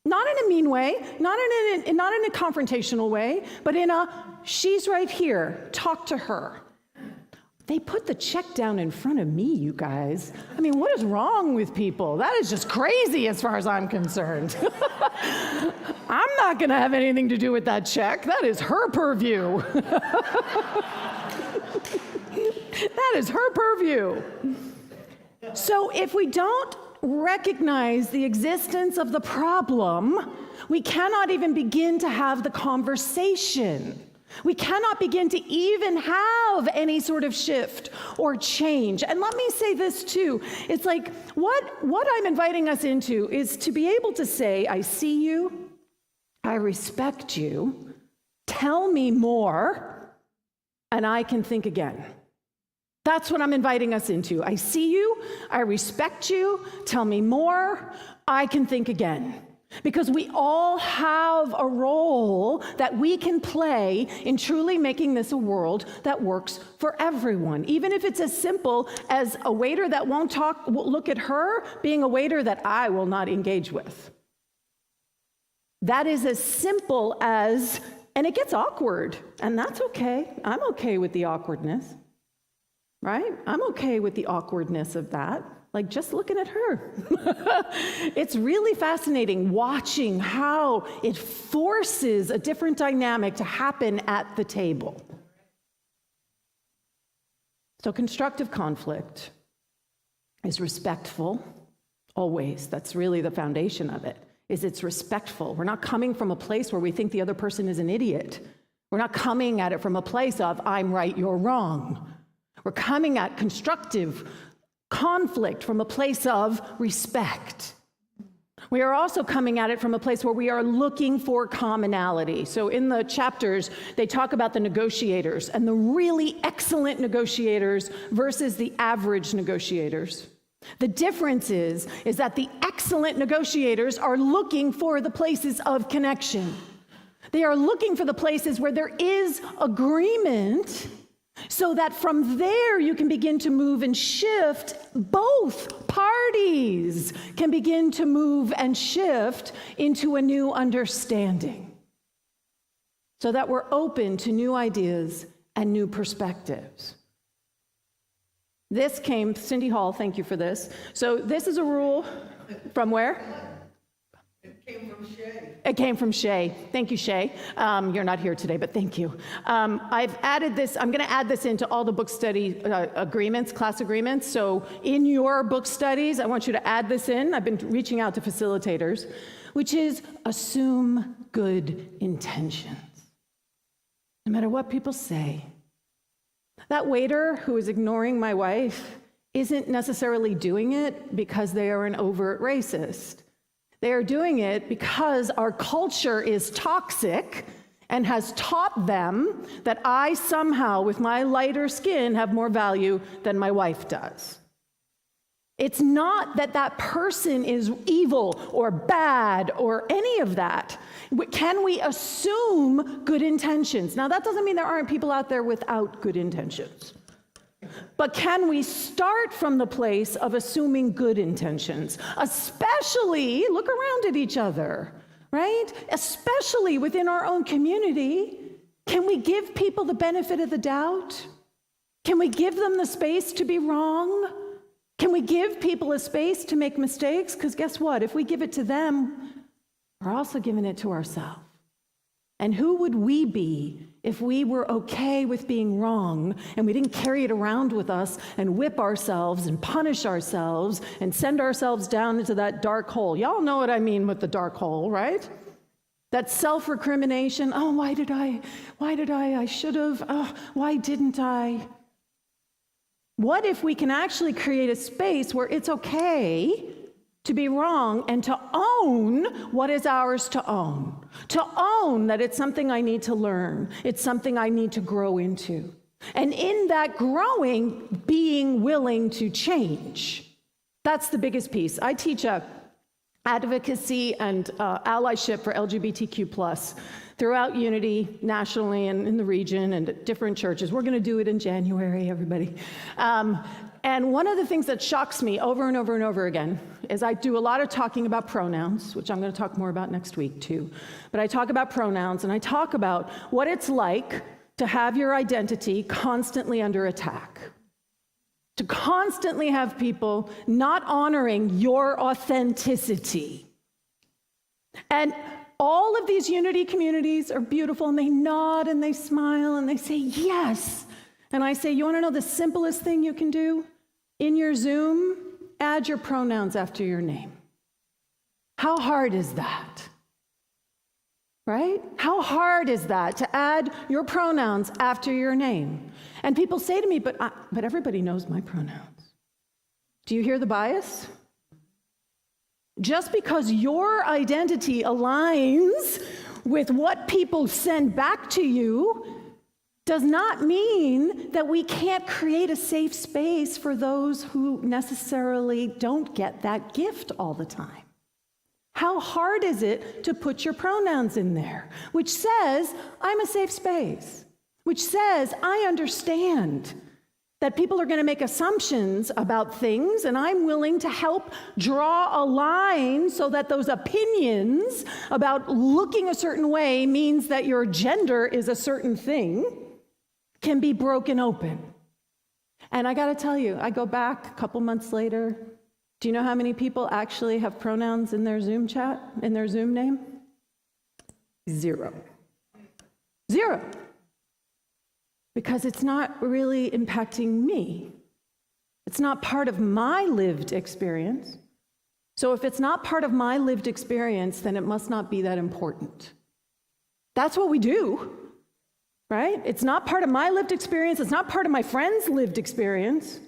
Not in a mean way, not in a confrontational way, but in a, she's right here, talk to her. They put the check down in front of me, you guys. I mean, what is wrong with people? That is just crazy as far as I'm concerned. I'm not going to have anything to do with that check. That is her purview. That is her purview. So if we don't recognize the existence of the problem, we cannot even begin to have the conversation. We cannot begin to even have any sort of shift or change. And let me say this too. It's like what I'm inviting us into is to be able to say, I see you, I respect you, Tell me more, and I can think again. That's what I'm inviting us into. I see you, I respect you, tell me more, I can think again. Because we all have a role that we can play in truly making this a world that works for everyone. Even if it's as simple as a waiter that won't look at her being a waiter that I will not engage with. That is as simple as, and it gets awkward, and that's okay. I'm okay with the awkwardness. Right? I'm okay with the awkwardness of that. Like just looking at her. It's really fascinating watching how it forces a different dynamic to happen at the table. So constructive conflict is respectful, always. That's really the foundation of it, is it's respectful. We're not coming from a place where we think the other person is an idiot. We're not coming at it from a place of, I'm right, you're wrong. We're coming at constructive conflict from a place of respect. We are also coming at it from a place where we are looking for commonality. So in the chapters, they talk about the negotiators and the really excellent negotiators versus the average negotiators. The difference is that the excellent negotiators are looking for the places of connection. They are looking for the places where there is agreement, so that from there you can begin to move and shift. Both parties can begin to move and shift into a new understanding, so that we're open to new ideas and new perspectives. This came, Cindy Hall, thank you for this. So this is a rule from where? It came from Shay. Thank you, Shay. You're not here today, but thank you. I've added this, I'm going to add this into all the book study agreements, class agreements. So in your book studies, I want you to add this in. I've been reaching out to facilitators, which is assume good intentions. No matter what people say. That waiter who is ignoring my wife isn't necessarily doing it because they are an overt racist. They are doing it because our culture is toxic and has taught them that I somehow, with my lighter skin, have more value than my wife does. It's not that that person is evil or bad or any of that. Can we assume good intentions? Now, that doesn't mean there aren't people out there without good intentions. But can we start from the place of assuming good intentions? Especially, look around at each other, right? Especially within our own community. Can we give people the benefit of the doubt? Can we give them the space to be wrong? Can we give people a space to make mistakes? Because guess what? If we give it to them, we're also giving it to ourselves. And who would we be if we were okay with being wrong and we didn't carry it around with us and whip ourselves and punish ourselves and send ourselves down into that dark hole? Y'all know what I mean with the dark hole, right? That self-recrimination. Oh, why did I? I should have. Oh, why didn't I? What if we can actually create a space where it's okay to be wrong and to own what is ours to own? To own that it's something I need to learn. It's something I need to grow into. And in that growing, being willing to change. That's the biggest piece. I teach advocacy and allyship for LGBTQ+ throughout Unity, nationally and in the region and at different churches. We're going to do it in January, everybody. And one of the things that shocks me over and over and over again is I do a lot of talking about pronouns, which I'm going to talk more about next week too. But I talk about pronouns and I talk about what it's like to have your identity constantly under attack. To constantly have people not honoring your authenticity. And all of these Unity communities are beautiful, and they nod and they smile and they say yes. And I say, you want to know the simplest thing you can do? In your Zoom, add your pronouns after your name. How hard is that? Right? How hard is that to add your pronouns after your name? And people say to me, but everybody knows my pronouns. Do you hear the bias? Just because your identity aligns with what people send back to you does not mean that we can't create a safe space for those who necessarily don't get that gift all the time. How hard is it to put your pronouns in there, which says, I'm a safe space, which says, I understand that people are going to make assumptions about things, and I'm willing to help draw a line so that those opinions about looking a certain way means that your gender is a certain thing can be broken open. And I got to tell you, I go back a couple months later. Do you know how many people actually have pronouns in their Zoom chat, in their Zoom name? 0. 0. Because it's not really impacting me. It's not part of my lived experience. So if it's not part of my lived experience, then it must not be that important. That's what we do, right? It's not part of my lived experience. It's not part of my friend's lived experience.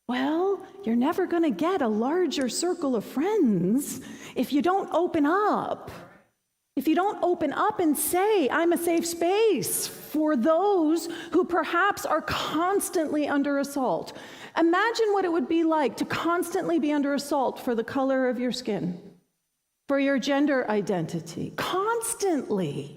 Well, you're never going to get a larger circle of friends if you don't open up. If you don't open up and say, I'm a safe space for those who perhaps are constantly under assault. Imagine what it would be like to constantly be under assault for the color of your skin, for your gender identity, constantly.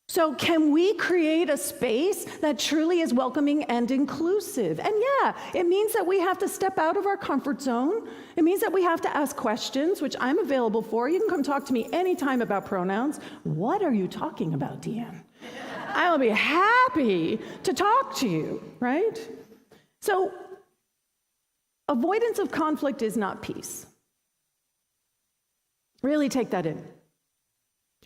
So can we create a space that truly is welcoming and inclusive? And yeah, it means that we have to step out of our comfort zone. It means that we have to ask questions, which I'm available for. You can come talk to me anytime about pronouns. What are you talking about, DeeAnn? I'll be happy to talk to you, right? So avoidance of conflict is not peace. Really take that in.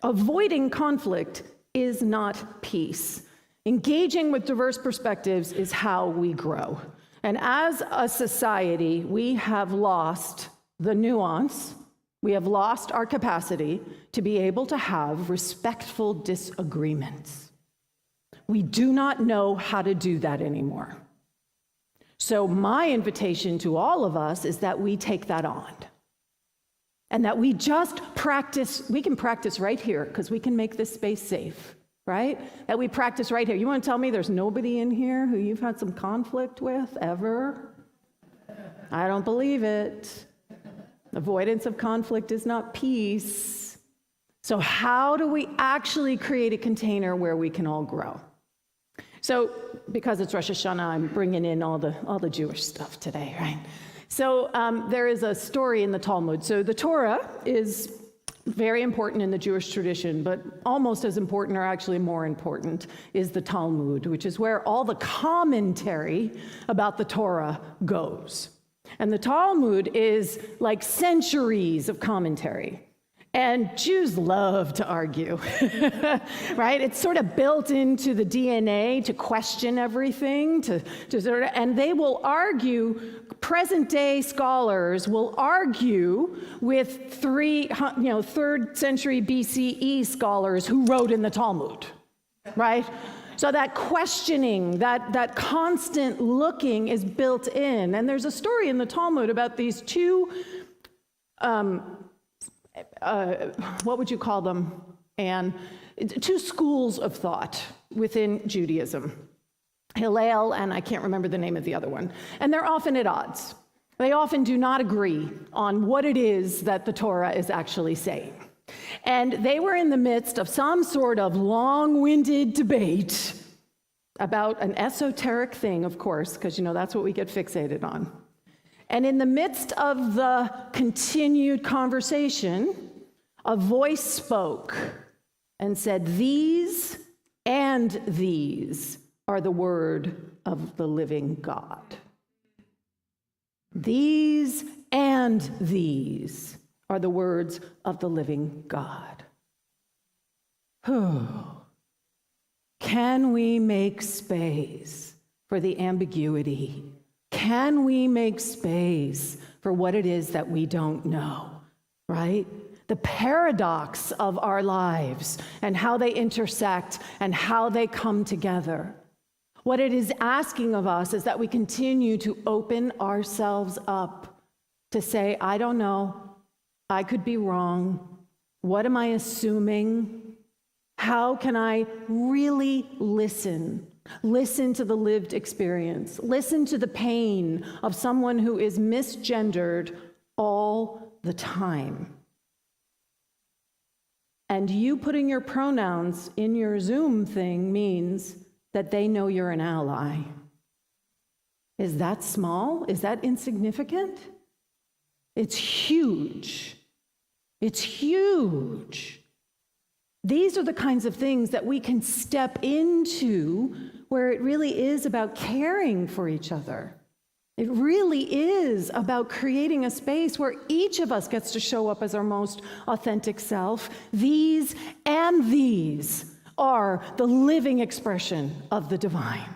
Avoiding conflict is not peace. Engaging with diverse perspectives is how we grow. And as a society, we have lost the nuance, we have lost our capacity to be able to have respectful disagreements. We do not know how to do that anymore. So my invitation to all of us is that we take that on. And that we just practice, we can practice right here because we can make this space safe, right? That we practice right here. You want to tell me there's nobody in here who you've had some conflict with ever? I don't believe it. Avoidance of conflict is not peace. So how do we actually create a container where we can all grow? So because it's Rosh Hashanah, I'm bringing in all the Jewish stuff today, right? So there is a story in the Talmud. So the Torah is very important in the Jewish tradition, but almost as important, or actually more important, is the Talmud, which is where all the commentary about the Torah goes. And the Talmud is like centuries of commentary. And Jews love to argue, right? It's sort of built into the DNA to question everything, and they will argue. Present-day scholars will argue with 3rd century BCE scholars who wrote in the Talmud, right? So that questioning, that constant looking is built in. And there's a story in the Talmud about these two what would you call them, Anne? 2 schools of thought within Judaism. Hillel, and I can't remember the name of the other one. And they're often at odds. They often do not agree on what it is that the Torah is actually saying. And they were in the midst of some sort of long-winded debate about an esoteric thing, of course, because that's what we get fixated on. And in the midst of the continued conversation, a voice spoke and said, "These and these are the word of the living God." These and these are the words of the living God. Can we make space for the ambiguity? Can we make space for what it is that we don't know, right? The paradox of our lives and how they intersect and how they come together. What it is asking of us is that we continue to open ourselves up to say, I don't know, I could be wrong, What am I assuming? How can I really listen? Listen to the lived experience. Listen to the pain of someone who is misgendered all the time. And you putting your pronouns in your Zoom thing means that they know you're an ally. Is that small? Is that insignificant? It's huge. It's huge. These are the kinds of things that we can step into where it really is about caring for each other. It really is about creating a space where each of us gets to show up as our most authentic self. These and these are the living expression of the divine.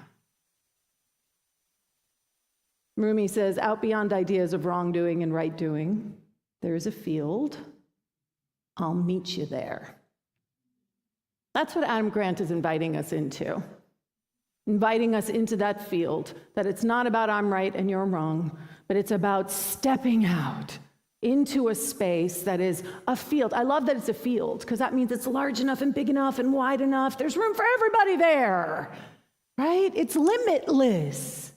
Rumi says, out beyond ideas of wrongdoing and right doing, there is a field. I'll meet you there. That's what Adam Grant is inviting us into. Inviting us into that field, that it's not about I'm right and you're wrong, but it's about stepping out into a space that is a field. I love that it's a field, because that means it's large enough and big enough and wide enough. There's room for everybody there, right? It's limitless.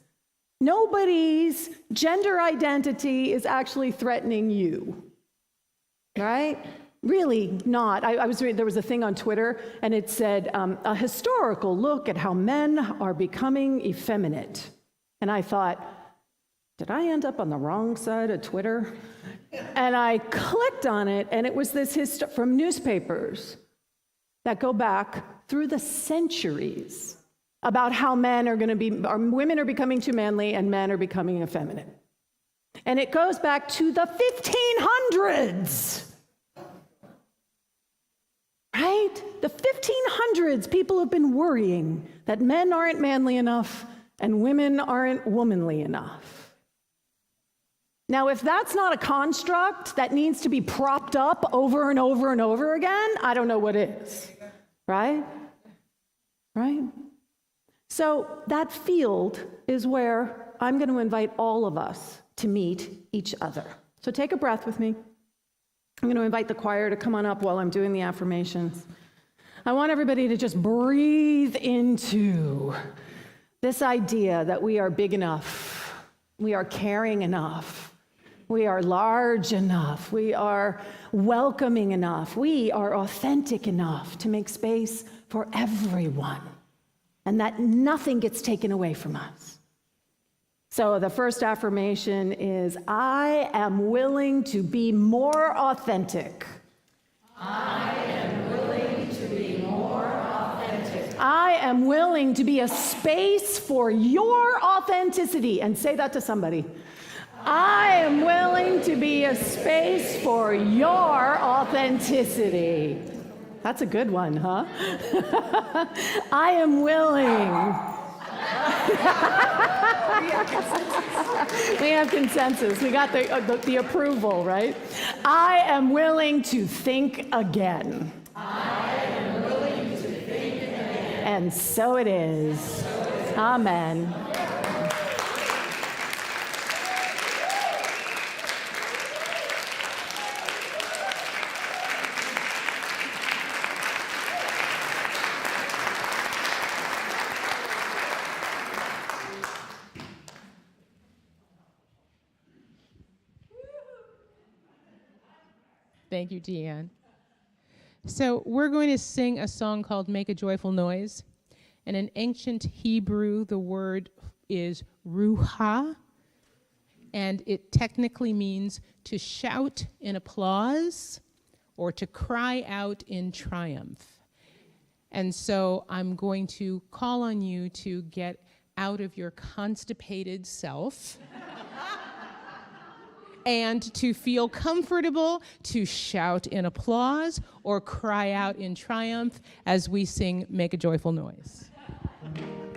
Nobody's gender identity is actually threatening you, right? Really not. I was reading, there was a thing on Twitter, and it said, a historical look at how men are becoming effeminate. And I thought, did I end up on the wrong side of Twitter? And I clicked on it, and it was this from newspapers that go back through the centuries about how women are becoming too manly and men are becoming effeminate. And it goes back to the 1500s. Right? The 1500s, people have been worrying that men aren't manly enough and women aren't womanly enough. Now, if that's not a construct that needs to be propped up over and over and over again, I don't know what is. Right? Right? So that field is where I'm going to invite all of us to meet each other. So take a breath with me. I'm going to invite the choir to come on up while I'm doing the affirmations. I want everybody to just breathe into this idea that we are big enough, we are caring enough, we are large enough, we are welcoming enough, we are authentic enough to make space for everyone, and that nothing gets taken away from us. So the first affirmation is, I am willing to be more authentic. I am willing to be more authentic. I am willing to be a space for your authenticity. And say that to somebody. I am willing to be a space for your authenticity. That's a good one, huh? I am willing. We have consensus. We got the approval, right? I am willing to think again. I am willing to think again. And so it is. Amen. Thank you, DeeAnn. So we're going to sing a song called Make a Joyful Noise. And in ancient Hebrew, the word is ruha, and it technically means to shout in applause or to cry out in triumph. And so I'm going to call on you to get out of your constipated self and to feel comfortable to shout in applause or cry out in triumph as we sing Make a Joyful Noise. Noise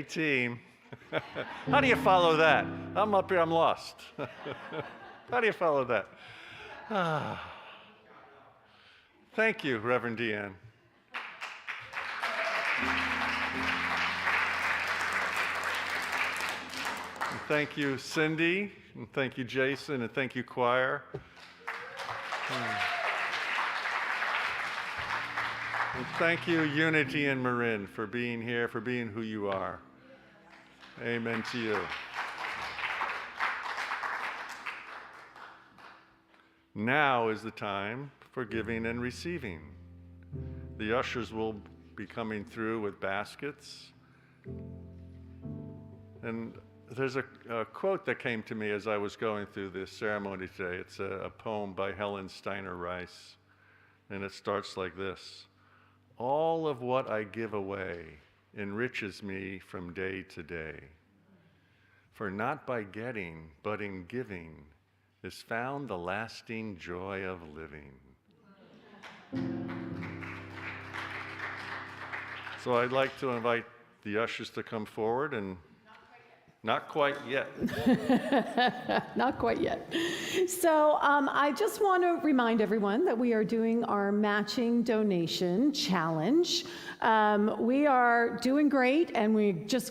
team. How do you follow that? I'm up here, I'm lost. How do you follow that? Thank you, Reverend DeeAnn. And thank you, Cindy, and thank you, Jason, and thank you, choir. And thank you, Unity and Marin, for being here, for being who you are. Amen to you. Now is the time for giving and receiving. The ushers will be coming through with baskets. And there's a quote that came to me as I was going through this ceremony today. It's a poem by Helen Steiner Rice, and it starts like this. All of what I give away enriches me from day to day. For not by getting, but in giving, is found the lasting joy of living. So I'd like to invite the ushers to come forward and not quite yet. Not quite yet. So I just want to remind everyone that we are doing our matching donation challenge. We are doing great, and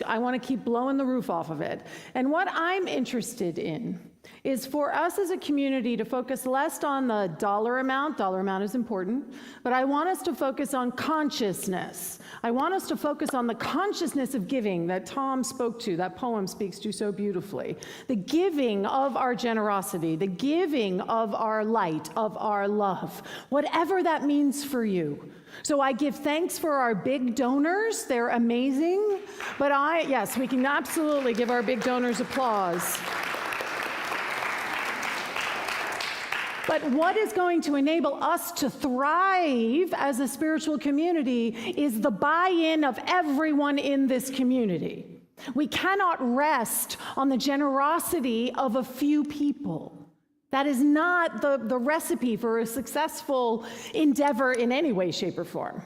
I want to keep blowing the roof off of it. And what I'm interested in is for us as a community to focus less on the dollar amount is important, but I want us to focus on consciousness. I want us to focus on the consciousness of giving that Tom spoke to, that poem speaks to so beautifully. The giving of our generosity, the giving of our light, of our love, whatever that means for you. So I give thanks for our big donors. They're amazing. But yes, we can absolutely give our big donors applause. But what is going to enable us to thrive as a spiritual community is the buy-in of everyone in this community. We cannot rest on the generosity of a few people. That is not the recipe for a successful endeavor in any way, shape, or form.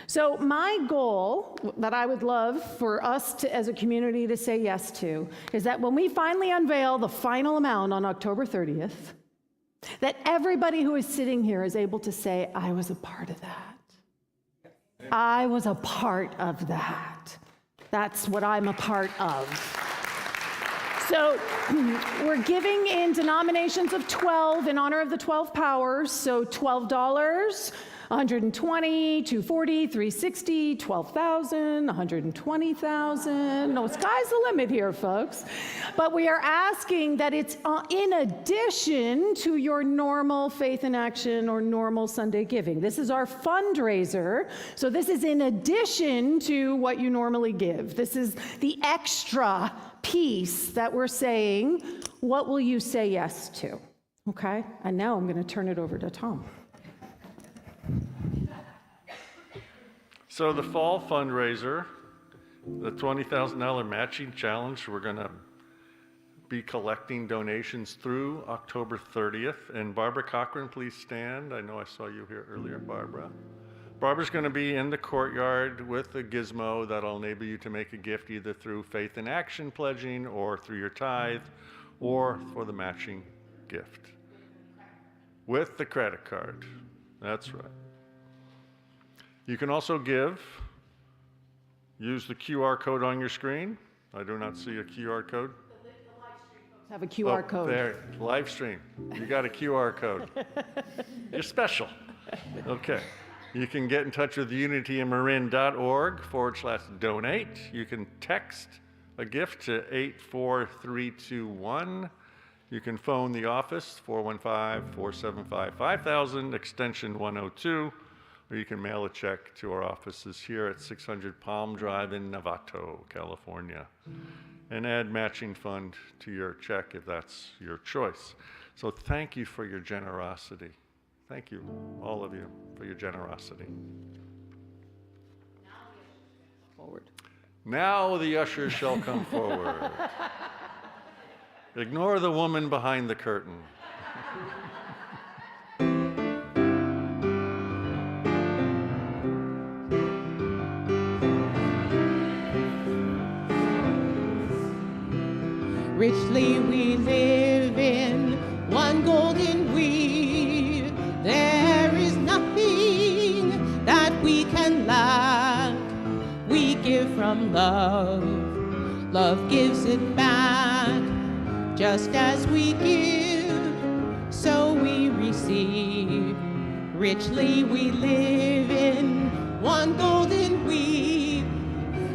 So my goal that I would love for us to, as a community, to say yes to is that when we finally unveil the final amount on October 30th, that everybody who is sitting here is able to say, I was a part of that. I was a part of that. That's what I'm a part of. So we're giving in denominations of 12 in honor of the 12 powers. So $12, 120, 240, 360, 12,000, 120,000. No, sky's the limit here, folks. But we are asking that it's in addition to your normal Faith in Action or normal Sunday giving. This is our fundraiser. So this is in addition to what you normally give. This is the extra piece that we're saying, what will you say yes to? Okay? And now I'm going to turn it over to Tom. So the fall fundraiser, the $20,000 matching challenge, we're going to be collecting donations through October 30th. And Barbara Cochran, please stand. I know I saw you here earlier, Barbara. Barbara's going to be in the courtyard with a gizmo that'll enable you to make a gift either through Faith in Action pledging or through your tithe or for the matching gift. With the credit card. That's right. You can also give. Use the QR code on your screen. I do not see a QR code. The live stream folks have a QR code. There, live stream. You got a QR code. You're special. Okay. You can get in touch with unityandmarin.org/donate. You can text a gift to 84321. You can phone the office, 415-475-5000, extension 102, or you can mail a check to our offices here at 600 Palm Drive in Novato, California, and add matching fund to your check if that's your choice. So thank you for your generosity. Thank you, all of you, for your generosity. Now the ushers shall come forward. Ignore the woman behind the curtain. Richly we live in one golden weave. There is nothing that we can lack. We give from love, love gives it back. Just as we give, so we receive. Richly we live in one golden weave.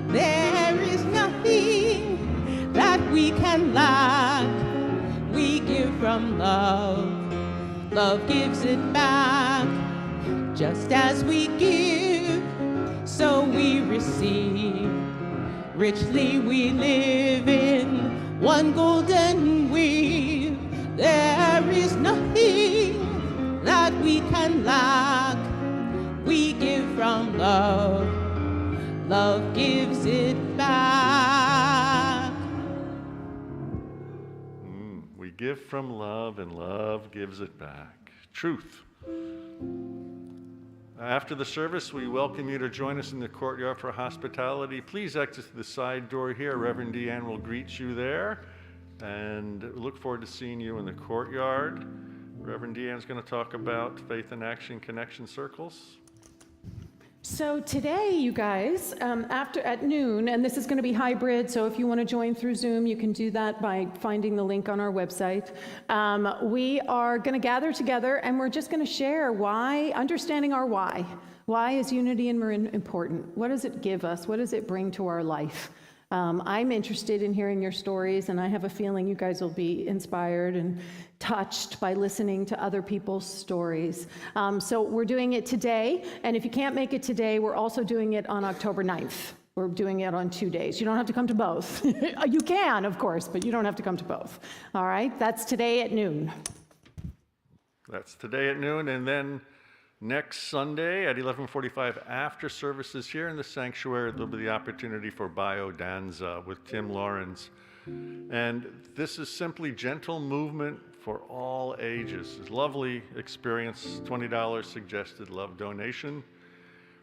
There is nothing that we can lack. We give from love, love gives it back. Just as we give, so we receive. Richly we live in one golden weave. There is nothing that we can lack. We give from love, love gives it back. We give from love, and love gives it back. Truth. After the service, we welcome you to join us in the courtyard for hospitality. Please exit to the side door here. Reverend DeeAnn will greet you there, and look forward to seeing you in the courtyard. Reverend DeeAnn's going to talk about Faith in Action Connection Circles. So today, you guys, at noon, and this is going to be hybrid, so if you want to join through Zoom, you can do that by finding the link on our website. We are going to gather together, and we're just going to share why, understanding our why. Why is Unity in Marin important? What does it give us? What does it bring to our life? I'm interested in hearing your stories, and I have a feeling you guys will be inspired and touched by listening to other people's stories. So we're doing it today, and if you can't make it today, we're also doing it on October 9th. We're doing it on 2 days. You don't have to come to both. You can, of course, but you don't have to come to both. All right? That's today at noon. That's today at noon, and then next Sunday at 11:45 after services here in the sanctuary, there'll be the opportunity for Biodanza with Tim Lawrence. And this is simply gentle movement for all ages. It's a lovely experience, $20 suggested love donation.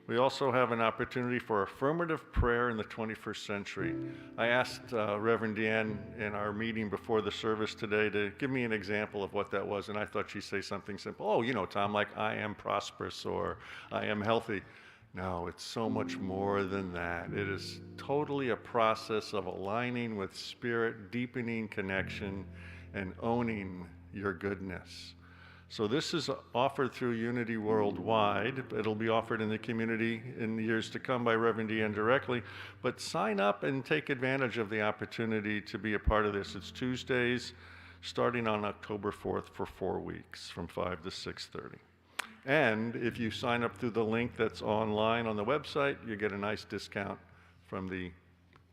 We also have an opportunity for affirmative prayer in the 21st century. I asked Reverend DeeAnn in our meeting before the service today to give me an example of what that was, and I thought she'd say something simple. Oh, you know, Tom, like I am prosperous or I am healthy. No, it's so much more than that. It is totally a process of aligning with spirit, deepening connection, and owning your goodness. So this is offered through Unity Worldwide. It'll be offered in the community in the years to come by Reverend DeeAnn directly. But sign up and take advantage of the opportunity to be a part of this. It's Tuesdays, starting on October 4th for 4 weeks, from 5 to 6:30. And if you sign up through the link that's online on the website, you get a nice discount from the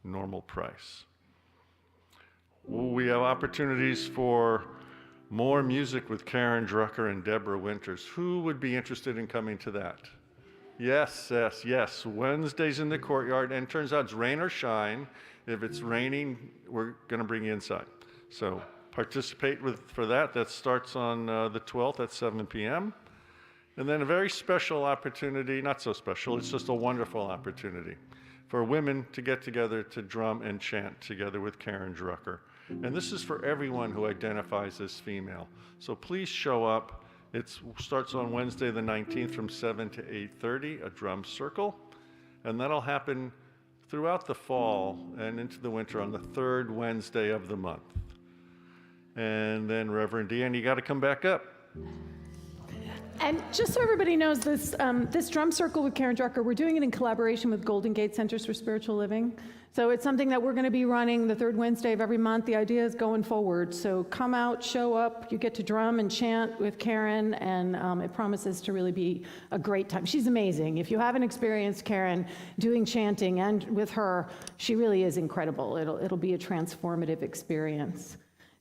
normal price. We have opportunities for more music with Karen Drucker and Deborah Winters. Who would be interested in coming to that? Yes, yes, yes. Wednesdays in the courtyard, and it turns out it's rain or shine. If it's raining, we're going to bring you inside. So participate for that. That starts on the 12th at 7 p.m. And then a very special opportunity, not so special, it's just a wonderful opportunity for women to get together to drum and chant together with Karen Drucker. And this is for everyone who identifies as female. So please show up. It starts on Wednesday the 19th from 7 to 8:30, a drum circle. And that'll happen throughout the fall and into the winter on the third Wednesday of the month. And then Reverend DeeAnn, you got to come back up. And just so everybody knows, this drum circle with Karen Drucker, we're doing it in collaboration with Golden Gate Centers for Spiritual Living. So it's something that we're going to be running the third Wednesday of every month. The idea is going forward. So come out, show up, you get to drum and chant with Karen, and it promises to really be a great time. She's amazing. If you haven't experienced Karen doing chanting and with her, she really is incredible. It'll be a transformative experience.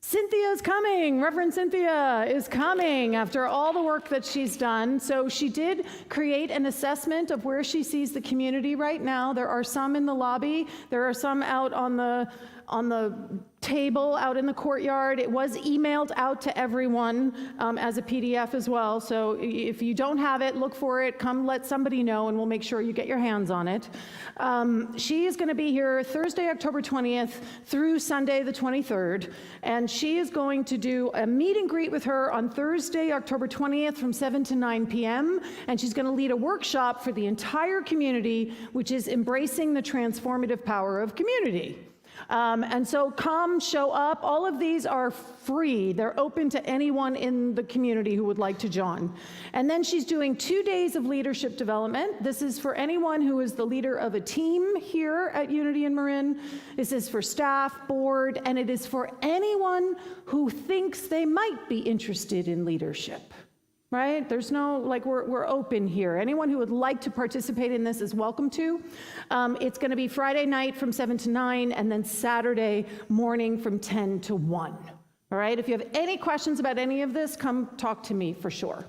Cynthia's coming. Reverend Cynthia is coming after all the work that she's done. So she did create an assessment of where she sees the community right now. There are some in the lobby. There are some out on the table out in the courtyard. It was emailed out to everyone as a PDF as well. So if you don't have it, look for it. Come let somebody know, and we'll make sure you get your hands on it. She is going to be here Thursday, October 20th through Sunday, the 23rd. And she is going to do a meet and greet with her on Thursday, October 20th from 7 to 9 p.m. And she's going to lead a workshop for the entire community, which is embracing the transformative power of community. And so come, show up. All of these are free. They're open to anyone in the community who would like to join. And then she's doing 2 days of leadership development. This is for anyone who is the leader of a team here at Unity in Marin. This is for staff, board, and it is for anyone who thinks they might be interested in leadership. Right? There's no, we're open here. Anyone who would like to participate in this is welcome to. It's going to be Friday night from 7 to 9, and then Saturday morning from 10 to 1. All right? If you have any questions about any of this, come talk to me for sure.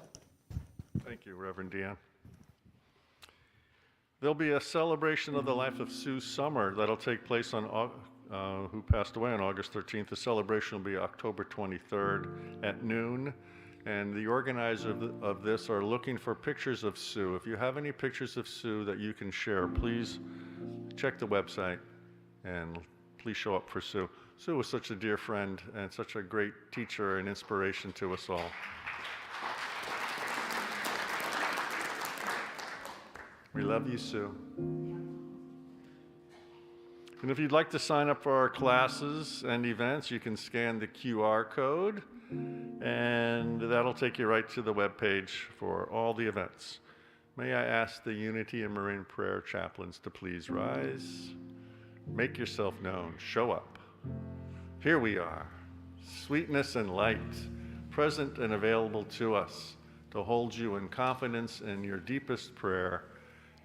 Thank you, Reverend DeeAnn. There'll be a celebration of the life of Sue Summer that'll take place on who passed away on August 13th. The celebration will be October 23rd at noon. And the organizers of this are looking for pictures of Sue. If you have any pictures of Sue that you can share, please check the website and please show up for Sue. Sue was such a dear friend and such a great teacher and inspiration to us all. We love you, Sue. And if you'd like to sign up for our classes and events, you can scan the QR code, and that'll take you right to the webpage for all the events. May I ask the Unity and Marin Prayer Chaplains to please rise. Make yourself known. Show up. Here we are, sweetness and light, present and available to us to hold you in confidence in your deepest prayer.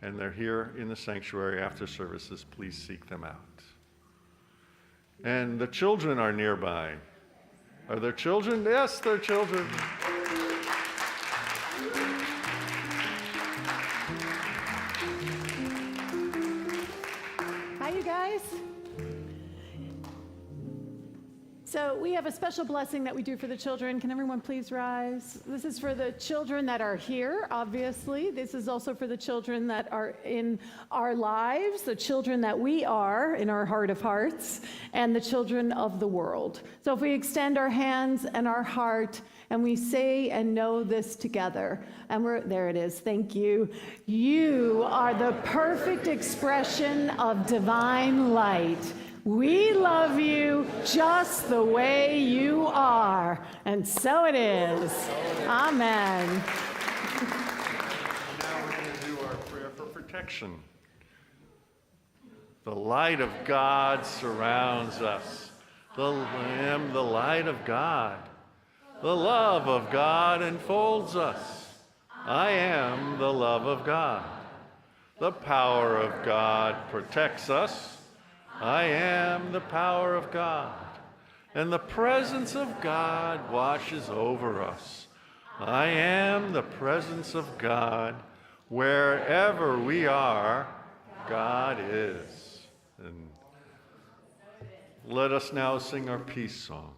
And they're here in the sanctuary after services. Please seek them out. And the children are nearby. Are there children? Yes, they're children. Hi, you guys. So we have a special blessing that we do for the children. Can everyone please rise? This is for the children that are here, obviously. This is also for the children that are in our lives, the children that we are in our heart of hearts, and the children of the world. So if we extend our hands and our heart, and we say and know this together, and there it is, thank you. You are the perfect expression of divine light. We love you just the way you are. And so it is. Amen. Now we're going to do our prayer for protection. The light of God surrounds us. The Lamb, the light of God. The love of God enfolds us. I am the love of God. The power of God protects us. I am the power of God, and the presence of God watches over us. I am the presence of God. Wherever we are, God is. And let us now sing our peace song.